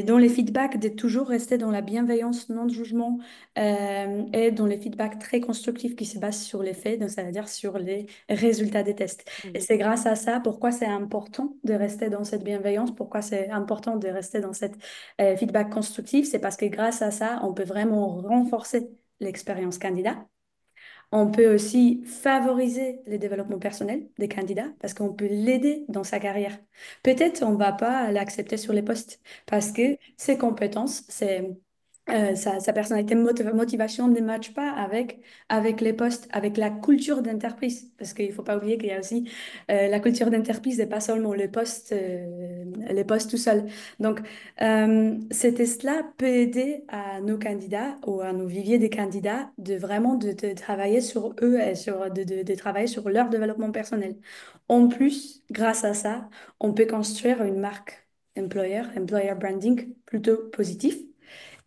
dans les feedbacks, de toujours rester dans la bienveillance, non de jugement et dans les feedbacks très constructifs qui se basent sur les faits, donc ça veut dire sur les résultats des tests. Et mhm, c'est grâce à ça, pourquoi c'est important de rester dans cette bienveillance, pourquoi c'est important de rester dans cette feedback constructif, c'est parce que grâce à ça, on peut vraiment renforcer l'expérience candidat. On peut aussi favoriser le développement personnel des candidats parce qu'on peut l'aider dans sa carrière. Peut-être on ne va pas l'accepter sur les postes parce que ses compétences, sa personnalité, motivation ne matche pas avec les postes, avec la culture d'entreprise. Parce qu'il ne faut pas oublier qu'il y a aussi la culture d'entreprise et pas seulement les postes tout seuls. Donc, ces tests-là peut aider à nos candidats ou à nos viviers des candidats de vraiment de travailler sur eux et de travailler sur leur développement personnel. En plus, grâce à ça, on peut construire une marque employer branding plutôt positif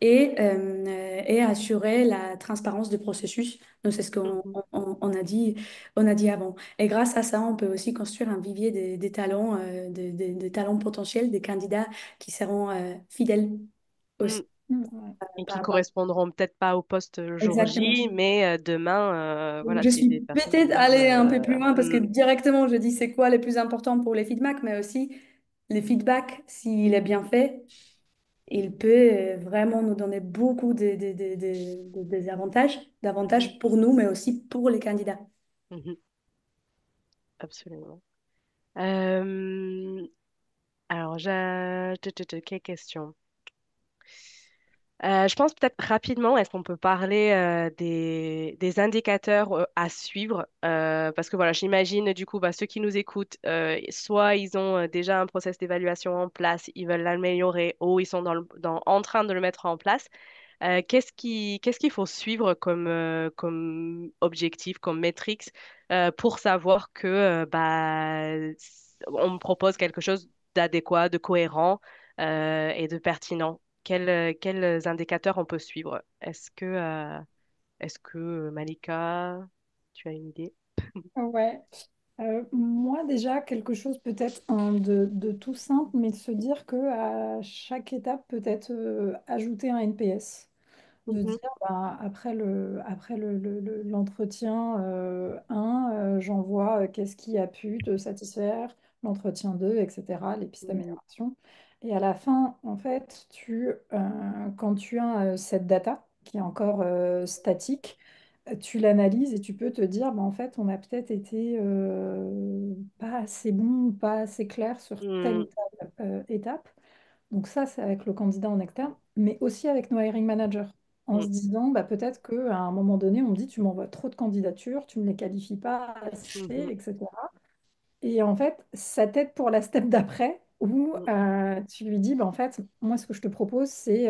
et assurer la transparence du processus. Donc, c'est ce qu'on mhm, on a dit avant. Et grâce à ça, on peut aussi construire un vivier des talents, des talents potentiels, des candidats qui seront fidèles aussi. mhm. Ouais. Et par qui rapport- correspondront peut-être pas au poste jour Exactement. J, mais demain, voilà, Je c'est suis des personnes qui peut-être peuvent. allée un peu plus loin parce que directement, je dis c'est quoi les plus importants pour les feedbacks, mais aussi les feedbacks, s'il est bien fait, il peut vraiment nous donner beaucoup des avantages, Mhm, d'avantages pour nous, mais aussi pour les candidats. mhm, absolument. Euh, alors, quelle question? Je pense peut-être rapidement, est-ce qu'on peut parler des indicateurs à suivre? Parce que voilà, j'imagine du coup, bah, ceux qui nous écoutent, soit ils ont déjà un process d'évaluation en place, ils veulent l'améliorer, ou ils sont en train de le mettre en place. Qu'est-ce qu'il faut suivre comme objectif, comme métrique, pour savoir que bah, on me propose quelque chose d'adéquat, de cohérent et de pertinent? Quels indicateurs on peut suivre? Est-ce que Malika, tu as une idée? Ouais. Moi déjà, quelque chose peut-être de tout simple, mais de se dire que à chaque étape, peut-être ajouter un NPS. De Mhm, dire, bah, l'entretien 1, j'envoie qu'est-ce qui a pu te satisfaire, l'entretien 2, etc., les pistes mhm, d'amélioration. Et à la fin, en fait, quand tu as cette data qui est encore statique, tu l'analyses et tu peux te dire, bah, en fait, on a peut-être été pas assez bon ou pas assez clair sur telle ou mhm, telle étape. Donc ça, c'est avec le candidat en externe, mais aussi avec nos hiring managers, en mhm, se disant bah, peut-être qu'à un moment donné, on me dit tu m'envoies trop de candidatures, tu ne les qualifies pas assez, mhm, etc. Et en fait, ça t'aide pour la step d'après, où tu lui dis bah, en fait, moi, ce que je te propose, c'est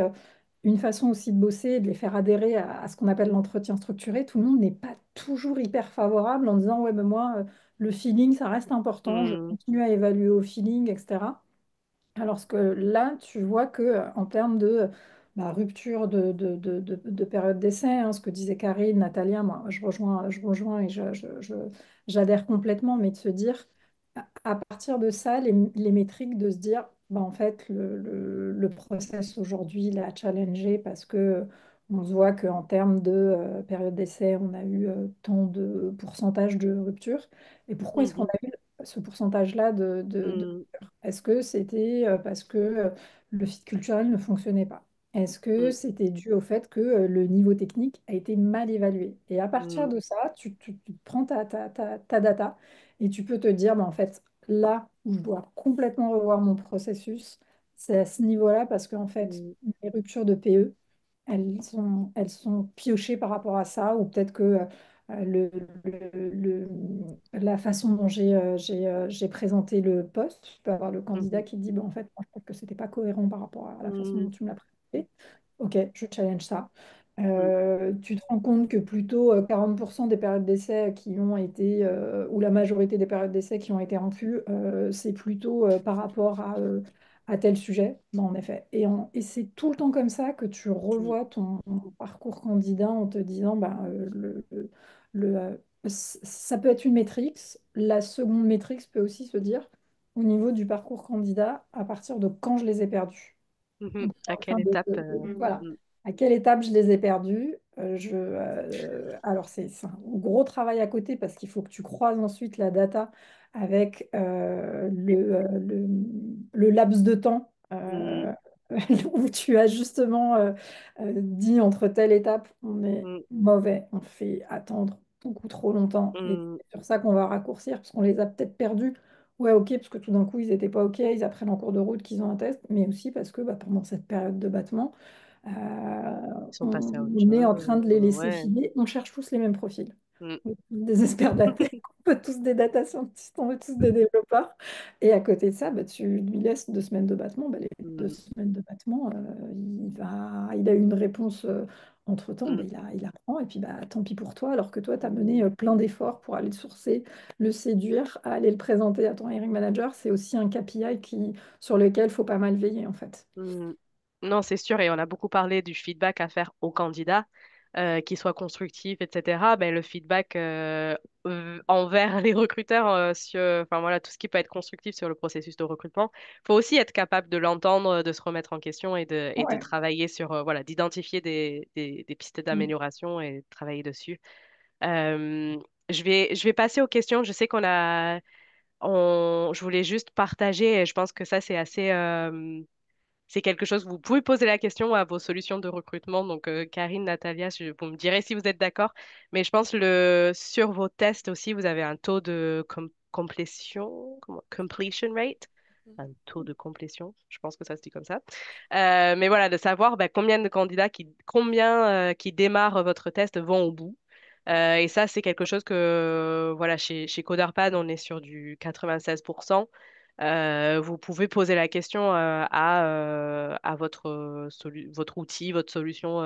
une façon aussi de bosser, et de les faire adhérer à ce qu'on appelle l'entretien structuré. Tout le monde n'est pas toujours hyper favorable en disant ouais, mais moi, le feeling, ça reste important, je mhm, continue à évaluer au feeling, etc. Alors que là, tu vois que en termes de rupture de période d'essai, hein, ce que disait Karine, Natalia, moi je rejoins et j'adhère complètement, mais de se dire, à partir de ça, les métriques, de se dire, bah, en fait, le process aujourd'hui, il a challengé parce que on se voit qu'en termes de période d'essai, on a eu tant de pourcentage de rupture. Et pourquoi est-ce qu'on Mhm. a eu ce pourcentage-là de Mm, rupture? Est-ce que c'était parce que le fit culturel ne fonctionnait pas? Est-ce que mm, c'était dû au fait que le niveau technique a été mal évalué? Et à partir mm, de ça, tu prends ta data et tu peux te dire, bah, en fait, là où je dois complètement revoir mon processus, c'est à ce niveau-là parce qu'en fait, mm, les ruptures de PE, elles sont piochées par rapport à ça, ou peut-être que le, la façon dont j'ai présenté le poste, tu peux avoir le candidat mhm, qui te dit, bah, en fait, moi, je trouve que c'était pas cohérent par rapport à la façon dont mm, tu me l'as présenté. Ok, je challenge ça. mm, Tu te rends compte que plutôt 40% des périodes d'essai qui ont été, ou la majorité des périodes d'essai qui ont été rompues, c'est plutôt par rapport à tel sujet. Ben, en effet. Et c'est tout le temps comme ça que tu mm, revois ton parcours candidat en te disant, ben, ça peut être une métrique. La seconde métrique peut aussi se dire, au niveau du parcours candidat, à partir de quand je les ai perdus. mhm. Donc, À enfin, quelle étape voilà. mm, À quelle étape je les ai perdus? Alors, c'est un gros travail à côté parce qu'il faut que tu croises ensuite la data avec le laps de temps mm, où tu as justement dit entre telle étape, on est mm, mauvais, on fait attendre beaucoup trop longtemps. Et mm, c'est sur ça qu'on va raccourcir parce qu'on les a peut-être perdus. Ouais, ok, parce que tout d'un coup, ils n'étaient pas ok, ils apprennent en cours de route qu'ils ont un test, mais aussi parce que bah, pendant cette période de battement, ils sont passés à autre on est en train chose. de les laisser Ouais. filer. On cherche tous les mêmes profils. Mm. On désespère de la tech. On veut tous des data scientists, on veut tous des développeurs. Et à côté de ça, bah, tu lui laisses 2 semaines de battement. Bah, les deux Mm, semaines de battement, il a eu une réponse entre-temps, bah, mm, il apprend. Et puis, bah, tant pis pour toi, alors que toi, tu as mené mm, plein d'efforts pour aller le sourcer, le séduire, à aller le présenter à ton hiring manager. C'est aussi un KPI sur lequel il faut pas mal veiller, en fait. mm. Non, c'est sûr, et on a beaucoup parlé du feedback à faire aux candidats, qu'il soit constructif, etc. Ben, le feedback envers les recruteurs sur, enfin voilà, tout ce qui peut être constructif sur le processus de recrutement, faut aussi être capable de l'entendre, de se remettre en question et de Ouais. travailler sur, voilà, d'identifier des pistes Mm. d'amélioration et de travailler dessus. Euh, je vais passer aux questions. Je sais je voulais juste partager, et je pense que ça, c'est quelque chose, vous pouvez poser la question à vos solutions de recrutement. Donc, Karine, Natalia, vous me direz si vous êtes d'accord. Mais je pense sur vos tests aussi, vous avez un taux de completion rate. Un taux de complétion, je pense que ça se dit comme ça. Mais voilà, de savoir ben, combien de candidats qui démarrent votre test vont au bout. Et ça, c'est quelque chose que, voilà, chez CoderPad, on est sur du 96%. Vous pouvez poser la question à votre outil, votre solution,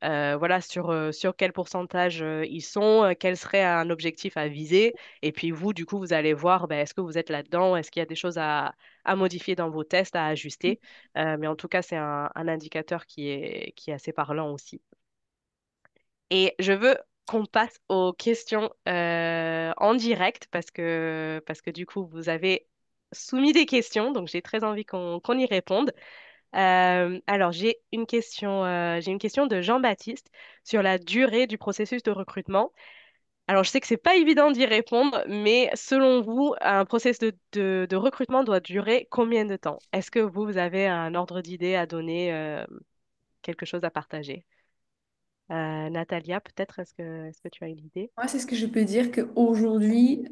voilà, sur quel pourcentage ils sont, quel serait un objectif à viser. Et puis vous, du coup, vous allez voir, ben, est-ce que vous êtes là-dedans, est-ce qu'il y a des choses à modifier dans vos tests, à ajuster. Mais en tout cas, c'est un indicateur qui est assez parlant aussi. Et je veux qu'on passe aux questions en direct parce que du coup, vous avez soumis des questions, donc j'ai très envie qu'on y réponde. Alors, j'ai une question de Jean-Baptiste sur la durée du processus de recrutement. Alors, je sais que c'est pas évident d'y répondre, mais selon vous, un processus de recrutement doit durer combien de temps? Est-ce que vous avez un ordre d'idée à donner, quelque chose à partager? Natalia, peut-être, est-ce que tu as une idée? Moi, c'est ce que je peux dire qu'aujourd'hui,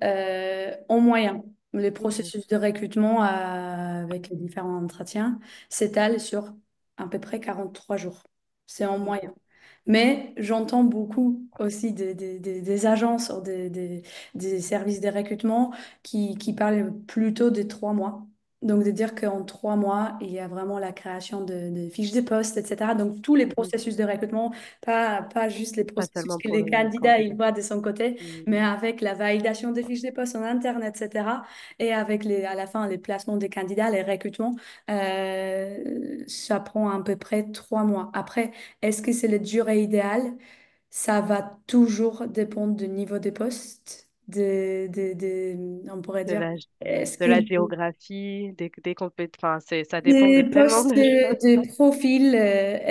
en moyen, les Mhm, processus de recrutement avec les différents entretiens s'étalent sur à peu près 43 jours. C'est en mhm, moyen. Mais j'entends beaucoup aussi des agences ou des services de recrutement qui parlent plutôt de 3 mois. Donc, de dire qu'en 3 mois, il y a vraiment la création de fiches de poste, etc. Donc, tous les mhm. processus de recrutement, pas juste les Pas processus seulement que pour les le candidats ils candidat. voient de son côté, Mhm, mais avec la validation des fiches de poste en interne, etc. Et avec à la fin, les placements des candidats, les recrutements, ça prend à peu près 3 mois. Après, est-ce que c'est la durée idéale? Ça va toujours dépendre du niveau des postes, on pourrait De dire, la, est-ce de la qu'il géographie, des compétences, enfin, ça dépend de des tellement postes, de choses. des profils,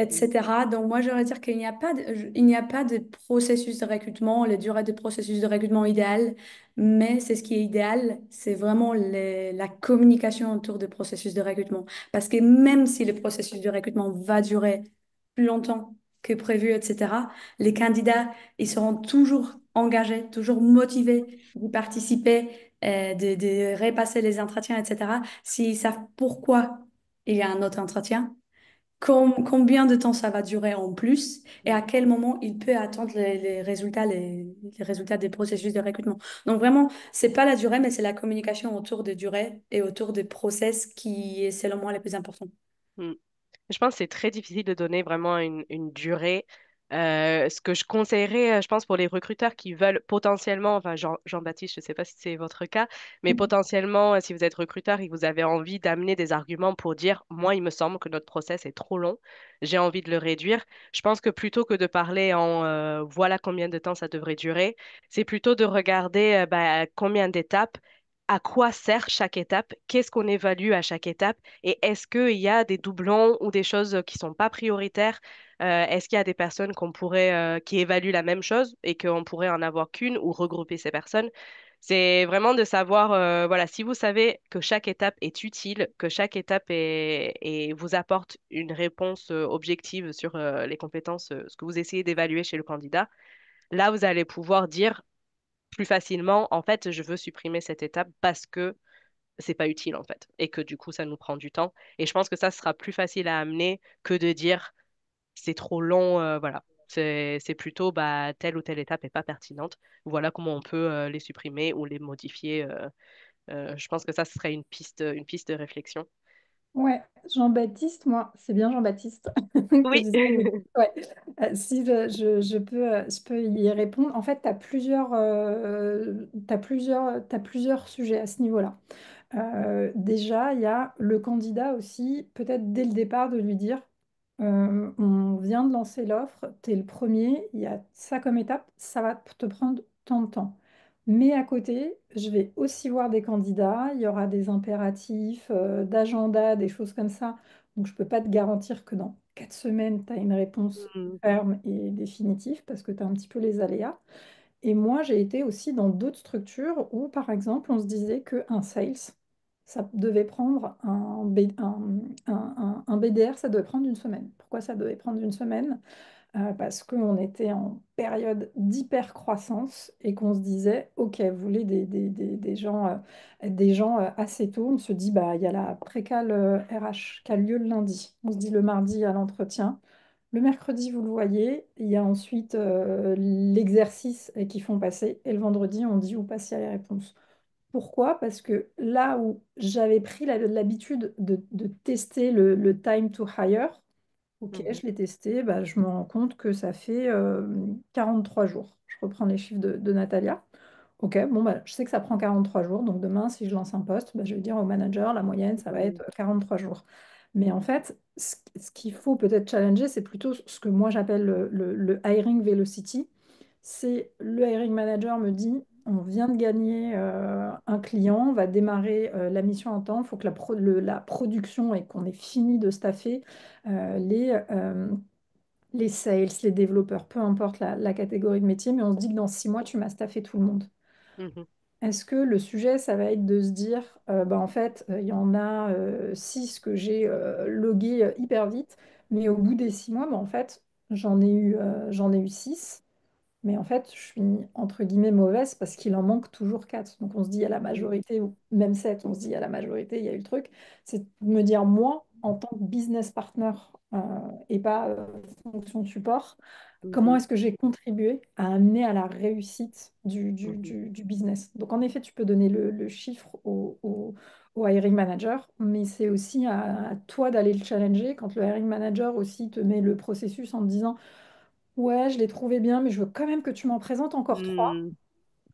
Mm. etc. Donc moi, j'aurais dire qu'il n'y a pas il n'y a pas de processus de recrutement, les durées de processus de recrutement idéal, mais c'est ce qui est idéal, c'est vraiment la communication autour du processus de recrutement. Parce que même si le processus de recrutement va durer plus longtemps que prévu, etc., les candidats, ils seront toujours engagés, toujours motivés d'y participer, de repasser les entretiens, etc. S'ils savent pourquoi il y a un autre entretien, combien de temps ça va durer en plus et à quel moment il peut attendre les résultats, les résultats des processus de recrutement. Donc vraiment, c'est pas la durée, mais c'est la communication autour de durée et autour des process qui est selon moi le plus important. Mm. Je pense que c'est très difficile de donner vraiment une durée. Ce que je conseillerais, je pense, pour les recruteurs qui veulent potentiellement, enfin Jean-Baptiste, je ne sais pas si c'est votre cas, mais potentiellement, si vous êtes recruteur et que vous avez envie d'amener des arguments pour dire, moi, il me semble que notre process est trop long, j'ai envie de le réduire, je pense que plutôt que de parler en voilà combien de temps ça devrait durer, c'est plutôt de regarder bah, combien d'étapes, à quoi sert chaque étape, qu'est-ce qu'on évalue à chaque étape et est-ce qu'il y a des doublons ou des choses qui sont pas prioritaires? Est-ce qu'il y a des personnes qu'on pourrait, qui évaluent la même chose et qu'on pourrait en avoir qu'une ou regrouper ces personnes? C'est vraiment de savoir, voilà, si vous savez que chaque étape est utile, que chaque étape vous apporte une réponse objective sur les compétences, ce que vous essayez d'évaluer chez le candidat, là, vous allez pouvoir dire plus facilement, en fait, je veux supprimer cette étape parce que c'est pas utile en fait et que du coup ça nous prend du temps et je pense que ça sera plus facile à amener que de dire c'est trop long voilà c'est plutôt bah telle ou telle étape est pas pertinente voilà comment on peut les supprimer ou les modifier je pense que ça ce serait une piste de réflexion. Ouais, Jean-Baptiste, moi, c'est bien Jean-Baptiste que Oui. j'essaie de... Ouais. Si je peux y répondre. En fait, t'as plusieurs sujets à ce niveau-là. Déjà, il y a le candidat aussi, peut-être dès le départ, de lui dire, on vient de lancer l'offre, tu es le premier, il y a ça comme étape, ça va te prendre tant de temps. Mais à côté, je vais aussi voir des candidats, il y aura des impératifs d'agenda, des choses comme ça. Donc, je ne peux pas te garantir que dans 4 semaines, tu as une réponse Mm, ferme et définitive parce que tu as un petit peu les aléas. Et moi, j'ai été aussi dans d'autres structures où, par exemple, on se disait qu'un sales, ça devait prendre un BDR, ça devait prendre une semaine. Pourquoi ça devait prendre une semaine? Parce qu'on était en période d'hyper-croissance et qu'on se disait, OK, vous voulez des gens assez tôt. On se dit, bah, il y a la précale RH qui a lieu le lundi. On se dit le mardi à l'entretien. Le mercredi, vous le voyez. Il y a ensuite l'exercice qu'ils font passer. Et le vendredi, on dit, vous passez à les réponses. Pourquoi? Parce que là où j'avais pris l'habitude de tester le time to hire, ok, mhm, je l'ai testé, bah, je me rends compte que ça fait 43 jours. Je reprends les chiffres de Natalia. Ok, bon, bah, je sais que ça prend 43 jours, donc demain, si je lance un poste, bah, je vais dire au manager, la moyenne, ça va mm, être 43 jours. Mais en fait, ce qu'il faut peut-être challenger, c'est plutôt ce que moi j'appelle le hiring velocity. C'est le hiring manager me dit, on vient de gagner un client, on va démarrer la mission en temps, il faut que la production et qu'on ait fini de staffer les sales, les développeurs, peu importe la catégorie de métier, mais on se dit que dans 6 mois, tu m'as staffé tout le monde. mhm, Est-ce que le sujet, ça va être de se dire, bah, en fait, il y en a 6 que j'ai logués hyper vite, mais au bout des 6 mois, bah, en fait, j'en ai eu 6. Mais en fait, je suis entre guillemets mauvaise parce qu'il en manque toujours 4. Donc on se dit à la mm, majorité, ou même 7, on se dit à la majorité, il y a eu le truc. C'est de me dire, moi, en tant que business partner et pas fonction support, comment mhm, est-ce que j'ai contribué à amener à la réussite mhm, du business? Donc en effet, tu peux donner le chiffre au hiring manager, mais c'est aussi à toi d'aller le challenger quand le hiring manager aussi te met le processus en te disant, ouais, je l'ai trouvé bien, mais je veux quand même que tu m'en présentes encore trois. mm.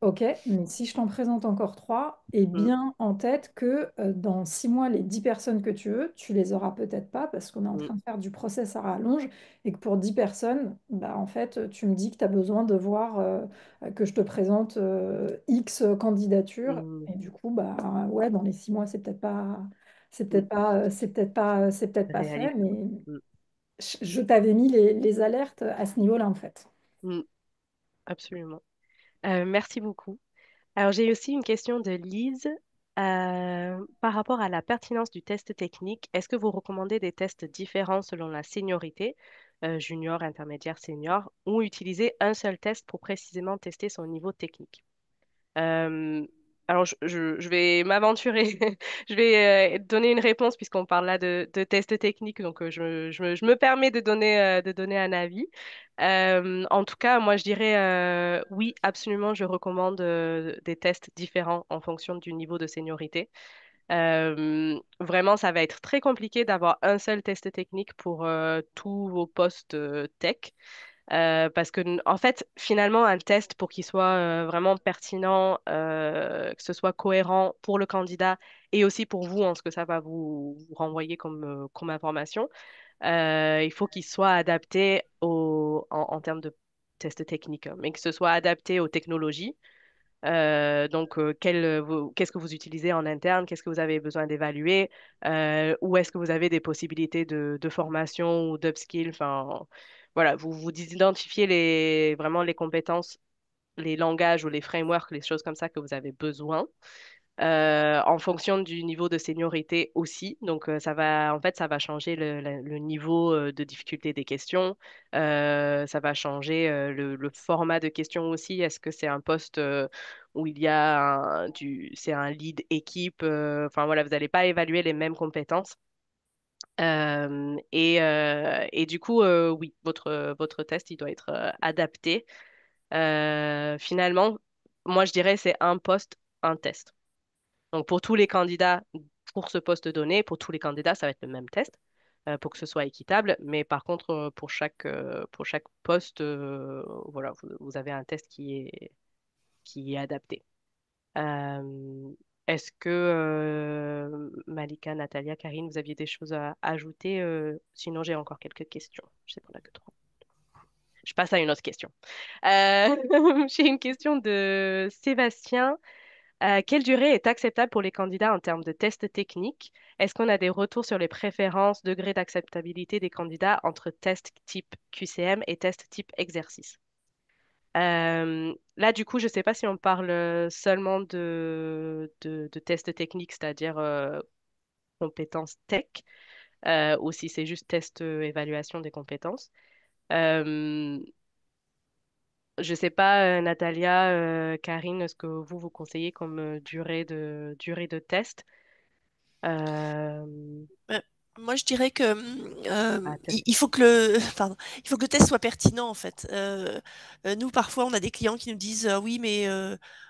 Ok, mais si je t'en présente encore trois, aie Mm, bien en tête que dans 6 mois, les 10 personnes que tu veux, tu les auras peut-être pas parce qu'on est en mm, train de faire du process à rallonge et que pour 10 personnes, bah, en fait, tu me dis que tu as besoin de voir que je te présente X candidatures mm. et du coup, bah, ouais, dans les 6 mois, Mm. c'est peut-être pas fait, Réaliste, quoi. mais Mm, je t'avais mis les alertes à ce niveau-là, en fait. mm. Absolument. Merci beaucoup. Alors, j'ai aussi une question de Lise par rapport à la pertinence du test technique. Est-ce que vous recommandez des tests différents selon la seniorité, junior, intermédiaire, senior, ou utiliser un seul test pour précisément tester son niveau technique? Euh, alors, je vais m'aventurer. Je vais donner une réponse puisqu'on parle là de tests techniques. Donc, je me permets de donner un avis. En tout cas, moi, je dirais oui, absolument, je recommande des tests différents en fonction du niveau de seniorité. Vraiment, ça va être très compliqué d'avoir un seul test technique pour tous vos postes tech. Parce que, en fait, finalement, un test, pour qu'il soit vraiment pertinent, que ce soit cohérent pour le candidat et aussi pour vous, en ce que ça va vous renvoyer comme information, il faut qu'il soit adapté en termes de test technique, hein, mais que ce soit adapté aux technologies. Donc, qu'est-ce que vous utilisez en interne? Qu'est-ce que vous avez besoin d'évaluer? Où est-ce que vous avez des possibilités de formation ou d'upskill? Enfin, voilà, vous identifiez vraiment les compétences, les langages ou les frameworks, les choses comme ça que vous avez besoin en fonction du niveau de seniorité aussi. Donc, en fait, ça va changer le niveau de difficulté des questions. Ça va changer le format de questions aussi. Est-ce que c'est un poste où il y a c'est un lead équipe? Enfin, voilà, vous n'allez pas évaluer les mêmes compétences. Et du coup, oui, votre test, il doit être adapté. Finalement, moi, je dirais c'est un poste, un test. Donc, pour tous les candidats, pour ce poste donné, pour tous les candidats, ça va être le même test pour que ce soit équitable. Mais par contre, pour chaque poste, voilà, vous avez un test qui est adapté. Euh, Est-ce que Malika, Natalia, Karine, vous aviez des choses à ajouter? Sinon, j'ai encore quelques questions. Je sais pas, on a que trois. Je passe à une autre question. Euh, j'ai une question de Sébastien. Quelle durée est acceptable pour les candidats en termes de tests techniques? Est-ce qu'on a des retours sur les préférences, degrés d'acceptabilité des candidats entre tests type QCM et tests type exercice? Là, du coup, je ne sais pas si on parle seulement de tests techniques, c'est-à-dire compétences tech, ou si c'est juste test évaluation des compétences. Euh, je ne sais pas, Natalia, Karine, ce que vous conseillez comme durée de test? Euh, Euh, Moi, je dirais que test. il faut que le, pardon, il faut que le test soit pertinent en fait. Nous, parfois, on a des clients qui nous disent oui, mais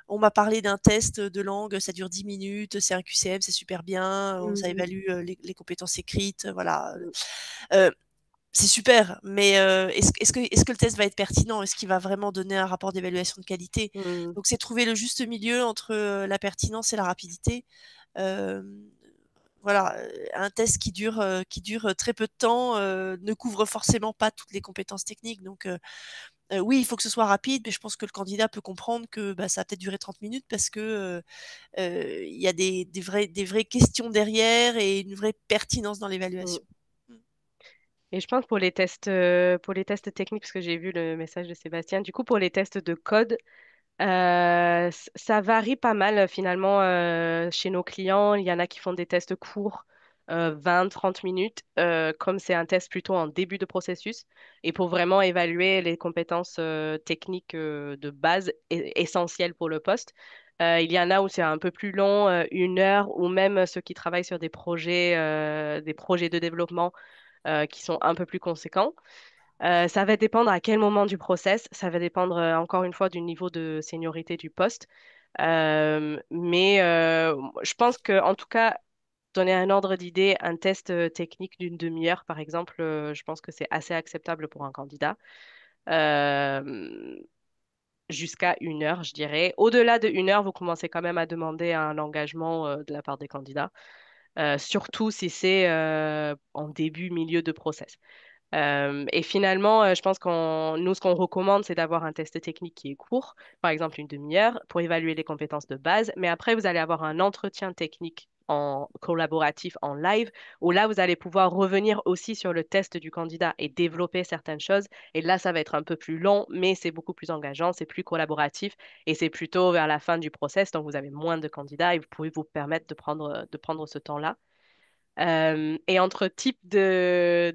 on m'a parlé d'un test de langue, ça dure 10 minutes, c'est un QCM, c'est super bien, ça Mm, évalue les compétences écrites, voilà. mm, Euh, c'est super, mais est-ce que le test va être pertinent? Est-ce qu'il va vraiment donner un rapport d'évaluation de qualité? mm, Donc, c'est trouver le juste milieu entre la pertinence et la rapidité. Euh, voilà, un test qui dure très peu de temps ne couvre forcément pas toutes les compétences techniques. Donc, oui, il faut que ce soit rapide, mais je pense que le candidat peut comprendre que bah, ça a peut-être duré 30 minutes parce que il y a des vraies questions derrière et une vraie pertinence dans mm. l'évaluation. Mm. Et je pense pour les tests techniques, parce que j'ai vu le message de Sébastien, du coup, pour les tests de code, ça varie pas mal finalement chez nos clients. Il y en a qui font des tests courts, 20-30 minutes, comme c'est un test plutôt en début de processus. Et pour vraiment évaluer les compétences techniques de base essentielles pour le poste. Il y en a où c'est un peu plus long, 1 heure, ou même ceux qui travaillent sur des projets de développement qui sont un peu plus conséquents. Ça va dépendre à quel moment du process, ça va dépendre encore une fois du niveau de seniorité du poste. Mais je pense que en tout cas, donner un ordre d'idée, un test technique d'une demi-heure, par exemple, je pense que c'est assez acceptable pour un candidat. Euh, jusqu'à 1 heure, je dirais. Au-delà de 1 heure, vous commencez quand même à demander un engagement de la part des candidats, surtout si c'est en début, milieu de process. Et finalement, je pense nous, ce qu'on recommande, c'est d'avoir un test technique qui est court, par exemple 1 demi-heure, pour évaluer les compétences de base. Mais après, vous allez avoir un entretien technique en collaboratif, en live, où là, vous allez pouvoir revenir aussi sur le test du candidat et développer certaines choses. Et là, ça va être un peu plus long, mais c'est beaucoup plus engageant, c'est plus collaboratif et c'est plutôt vers la fin du process. Donc, vous avez moins de candidats et vous pouvez vous permettre de prendre ce temps-là. Et entre types de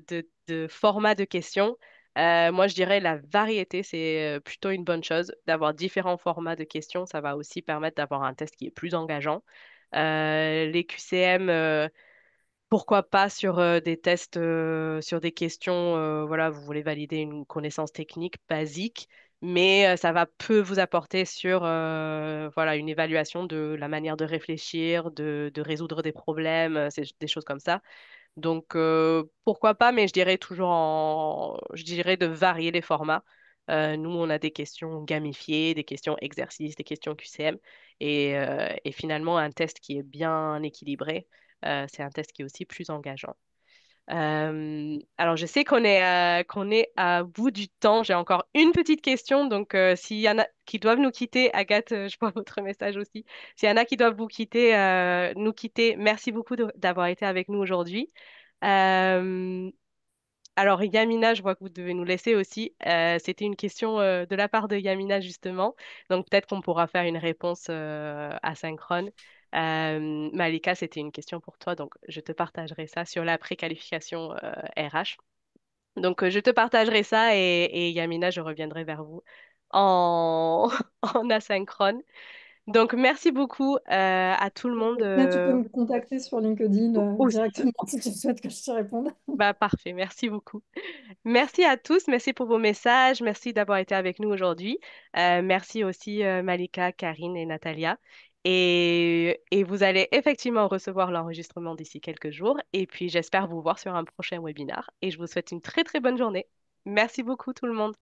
formats de questions, moi je dirais la variété, c'est plutôt une bonne chose. D'avoir différents formats de questions, ça va aussi permettre d'avoir un test qui est plus engageant. Les QCM, pourquoi pas sur des tests, sur des questions, voilà, vous voulez valider une connaissance technique basique, mais ça va peu vous apporter sur voilà, une évaluation de la manière de réfléchir, de résoudre des problèmes, c'est des choses comme ça. Donc, pourquoi pas, mais je dirais de varier les formats. Nous, on a des questions gamifiées, des questions exercices, des questions QCM, et finalement, un test qui est bien équilibré, c'est un test qui est aussi plus engageant. Alors, je sais qu'on est à bout du temps. J'ai encore une petite question. Donc, s'il y en a qui doivent nous quitter, Agathe, je vois votre message aussi. S'il y en a qui doivent nous quitter, merci beaucoup d'avoir été avec nous aujourd'hui. Euh, alors, Yamina, je vois que vous devez nous laisser aussi. C'était une question de la part de Yamina, justement. Donc, peut-être qu'on pourra faire une réponse asynchrone. Malika, c'était une question pour toi. Donc, je te partagerai ça sur la préqualification RH. Donc, je te partagerai ça et Yamina, je reviendrai vers vous en, en asynchrone. Donc, merci beaucoup à tout le monde. Là, tu peux me contacter sur LinkedIn Aussi. directement si tu souhaites que je te réponde. Bah, parfait, merci beaucoup. Merci à tous, merci pour vos messages, merci d'avoir été avec nous aujourd'hui. Merci aussi Malika, Karine et Natalia. Et vous allez effectivement recevoir l'enregistrement d'ici quelques jours. Et puis j'espère vous voir sur un prochain webinar. Et je vous souhaite une très très bonne journée. Merci beaucoup tout le monde.